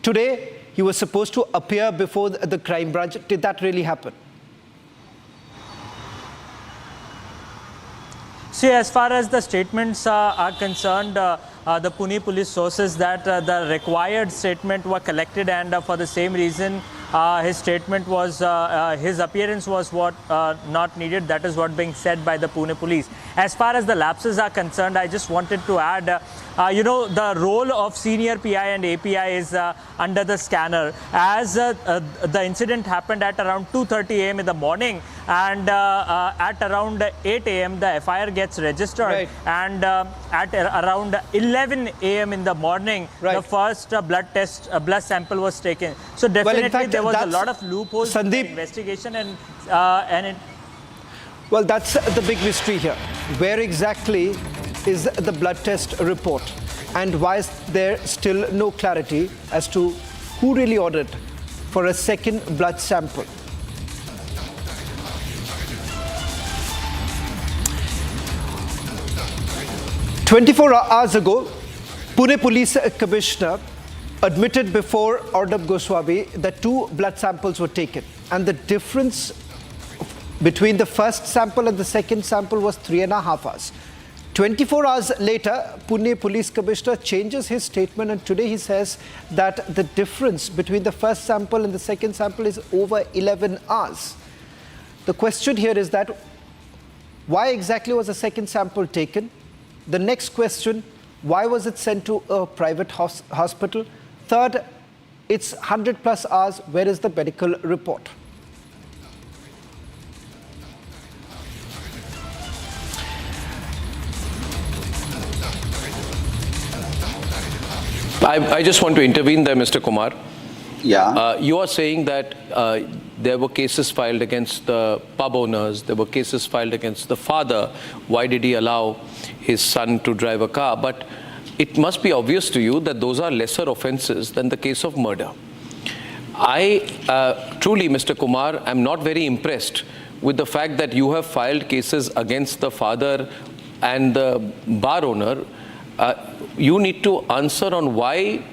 Today, he was supposed to appear before the crime branch. Did that really happen? See, as far as the statements are concerned, the Pune police sources that the required statement were collected, and for the same reason, his statement was, his appearance was what not needed. That is what being said by the Pune police. As far as the lapses are concerned, I just wanted to add, the role of senior PI and API is under the scanner. As the incident happened at around 2:30 a.m. in the morning, and at around 8 a.m. the FIR gets registered, right. And at around 11 a.m. in the morning, right, the first blood sample was taken. So definitely, well, in fact, there was a lot of loopholes in the investigation, and well, that's the big mystery here. Where exactly is the blood test report, and why is there still no clarity as to who really ordered for a second blood sample? 24 hours ago, Pune Police Commissioner admitted before Arnab Goswami that 2 blood samples were taken, and the difference between the first sample and the second sample was 3.5 hours. 24 hours later, Pune Police Commissioner changes his statement, and today he says that the difference between the first sample and the second sample is over 11 hours. The question here is that why exactly was the second sample taken? The next question, why was it sent to a private hospital? Third, it's 100+ hours. Where is the medical report? I just want to intervene there, Mr. Kumar. Yeah. You are saying that there were cases filed against the pub owners, there were cases filed against the father. Why did he allow his son to drive a car? But it must be obvious to you that those are lesser offenses than the case of murder. I truly, Mr. Kumar, am not very impressed with the fact that you have filed cases against the father and the bar owner. You need to answer on why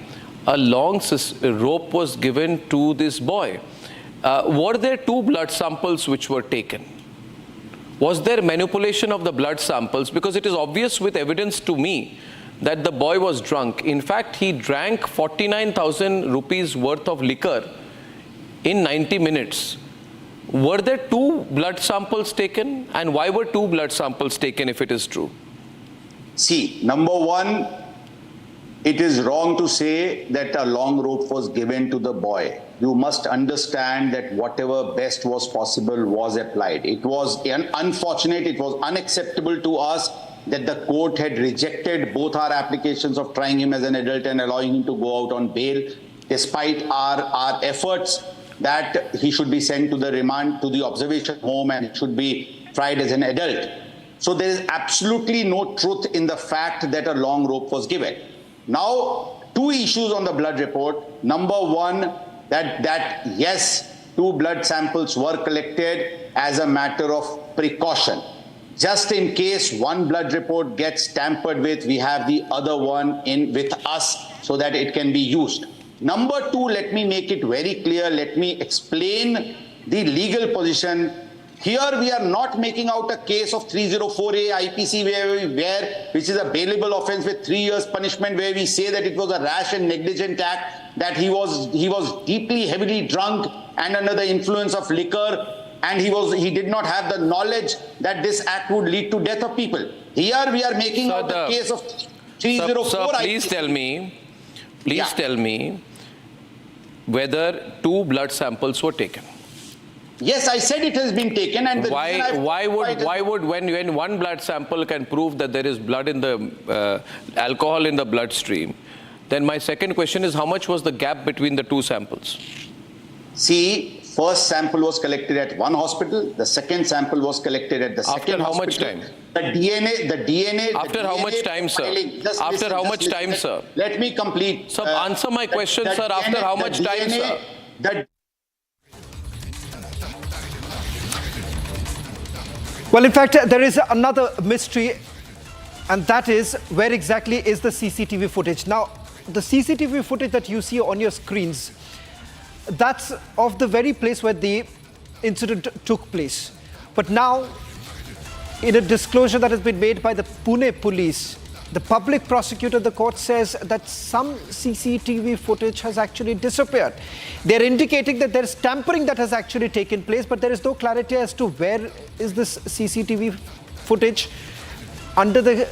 a long rope was given to this boy. Were there 2 blood samples which were taken? Was there manipulation of the blood samples? Because it is obvious with evidence to me that the boy was drunk. In fact, he drank 49,000 rupees worth of liquor in 90 minutes. Were there 2 blood samples taken? And why were 2 blood samples taken if it is true? See, number one, it is wrong to say that a long rope was given to the boy. You must understand that whatever best was possible was applied. It was unfortunate, it was unacceptable to us that the court had rejected both our applications of trying him as an adult and allowing him to go out on bail, despite our efforts that he should be sent to the remand, to the observation home, and should be tried as an adult. So there is absolutely no truth in the fact that a long rope was given. Now, 2 issues on the blood report. Number one, that yes, 2 blood samples were collected as a matter of precaution. Just in case one blood report gets tampered with, we have the other one with us so that it can be used. Number 2, let me make it very clear. Let me explain the legal position. Here we are not making out a case of 304A IPC which is a bailable offense with 3 years punishment, where we say that it was a rash and negligent act, that he was deeply, heavily drunk and under the influence of liquor, and he did not have the knowledge that this act would lead to death of people. Here we are making out the case of 304. Sir, please tell me whether 2 blood samples were taken. Yes, I said it has been taken, and why would when one blood sample can prove that there is blood in the alcohol in the bloodstream, then my second question is, how much was the gap between the 2 samples? See, first sample was collected at one hospital, the second sample was collected at the second hospital. After how much time? The DNA. After how much time, sir? After how much time, sir? Let me complete. Sir, answer my question, sir. After how much time, sir? Well, in fact, there is another mystery, and that is where exactly is the CCTV footage. Now, the CCTV footage that you see on your screens, that's of the very place where the incident took place. But now, in a disclosure that has been made by the Pune police, the public prosecutor, the court says that some CCTV footage has actually disappeared. They're indicating that there's tampering that has actually taken place, but there is no clarity as to where is this CCTV footage, under the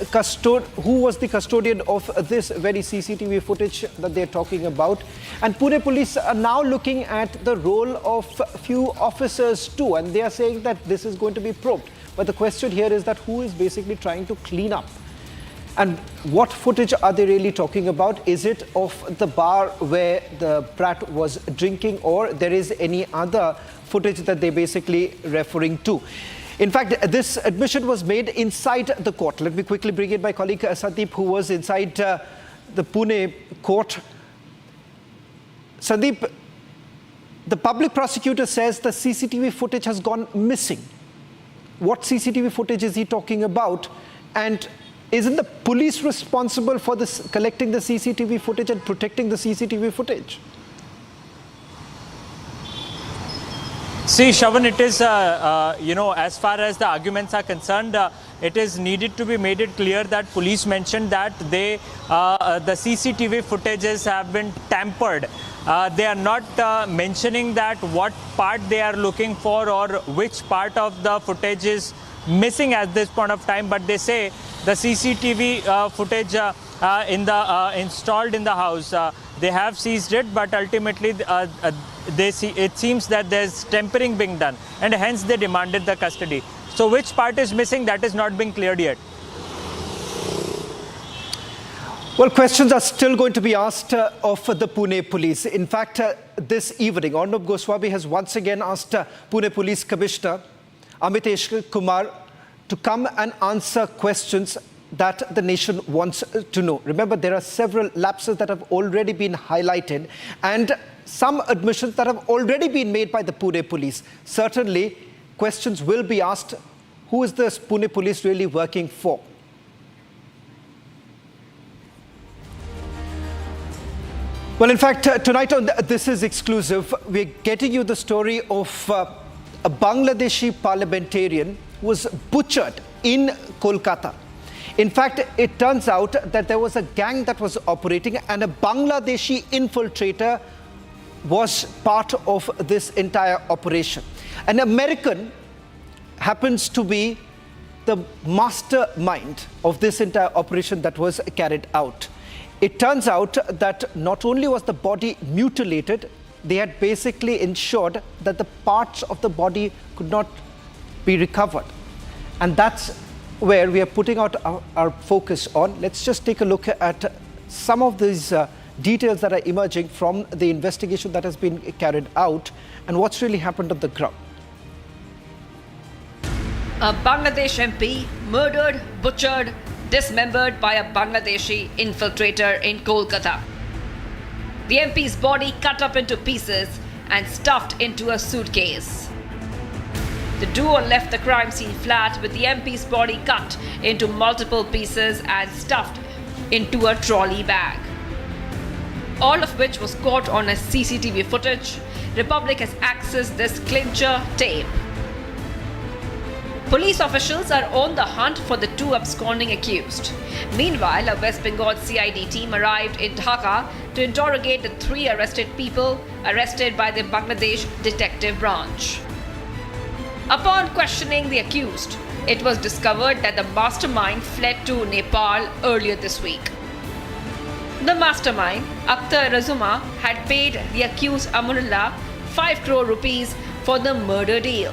who was the custodian of this very CCTV footage that they're talking about. And Pune police are now looking at the role of few officers too, and they are saying that this is going to be probed. But the question here is that who is basically trying to clean up? And what footage are they really talking about? Is it of the bar where the brat was drinking, or there is any other footage that they're basically referring to? In fact, this admission was made inside the court. Let me quickly bring in my colleague Sandeep, who was inside the Pune court. Sandeep, the public prosecutor says the CCTV footage has gone missing. What CCTV footage is he talking about? And isn't the police responsible for this, collecting the CCTV footage and protecting the CCTV footage? See, Shravan, it is, as far as the arguments are concerned, it is needed to be made it clear that police mentioned that the CCTV footages have been tampered. They are not mentioning that what part they are looking for or which part of the footage is missing at this point of time, but they say the CCTV footage installed in the house, they have seized it, but ultimately it seems that there's tampering being done, and hence they demanded the custody. So which part is missing, that is not being cleared yet. Well, questions are still going to be asked of the Pune police. In fact, this evening, Arnab Goswami has once again asked Pune Police Commissioner Amitesh Kumar to come and answer questions that the nation wants to know. Remember, there are several lapses that have already been highlighted and some admissions that have already been made by the Pune police. Certainly, questions will be asked. Who is the Pune police really working for? Well, in fact, tonight on This Is Exclusive, we're getting you the story of a Bangladeshi parliamentarian who was butchered in Kolkata. In fact, it turns out that there was a gang that was operating and a Bangladeshi infiltrator was part of this entire operation. An American happens to be the mastermind of this entire operation that was carried out. It turns out that not only was the body mutilated, they had basically ensured that the parts of the body could not be recovered. And that's where we are putting out our focus on. Let's just take a look at some of these details that are emerging from the investigation that has been carried out and what's really happened on the ground. A Bangladesh MP murdered, butchered, dismembered by a Bangladeshi infiltrator in Kolkata. The MP's body cut up into pieces and stuffed into a suitcase. The duo left the crime scene flat with the MP's body cut into multiple pieces and stuffed into a trolley bag. All of which was caught on a CCTV footage. Republic has accessed this clincher tape. Police officials are on the hunt for the two absconding accused. Meanwhile, a West Bengal CID team arrived in Dhaka to interrogate the three arrested people arrested by the Bangladesh Detective Branch. Upon questioning the accused, it was discovered that the mastermind fled to Nepal earlier this week. The mastermind, Akhtar Razuma, had paid the accused Anwarul 5 crore rupees for the murder deal.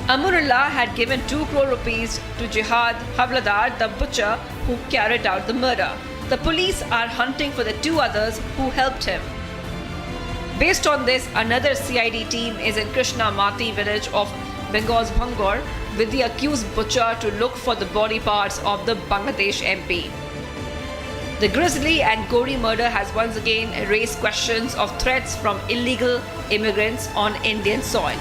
Anwarul had given 2 crore rupees to Jihad Havladar, the butcher who carried out the murder. The police are hunting for the two others who helped him. Based on this, another CID team is in Krishna Mati village of Bengal's Bhangar with the accused butcher to look for the body parts of the Bangladesh MP. The grisly and gory murder has once again raised questions of threats from illegal immigrants on Indian soil.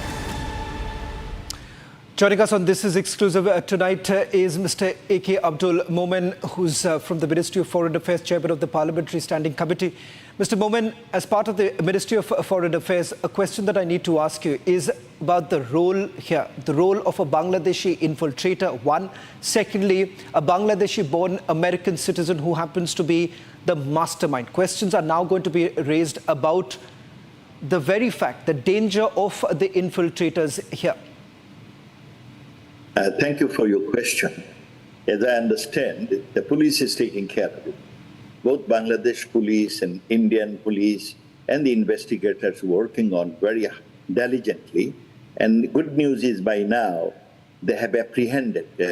Joining us on This Is Exclusive tonight is Mr. A.K. Abdul Momen, who's from the Ministry of Foreign Affairs, Chairman of the Parliamentary Standing Committee. Mr. Momen, as part of the Ministry of Foreign Affairs, a question that I need to ask you is about the role here, the role of a Bangladeshi infiltrator, one. Secondly, a Bangladeshi-born American citizen who happens to be the mastermind. Questions are now going to be raised about the very fact, the danger of the infiltrators here. Thank you for your question. As I understand, the police is taking care of it. Both Bangladesh police and Indian police and the investigators working on very diligently. And good news is by now, they have apprehended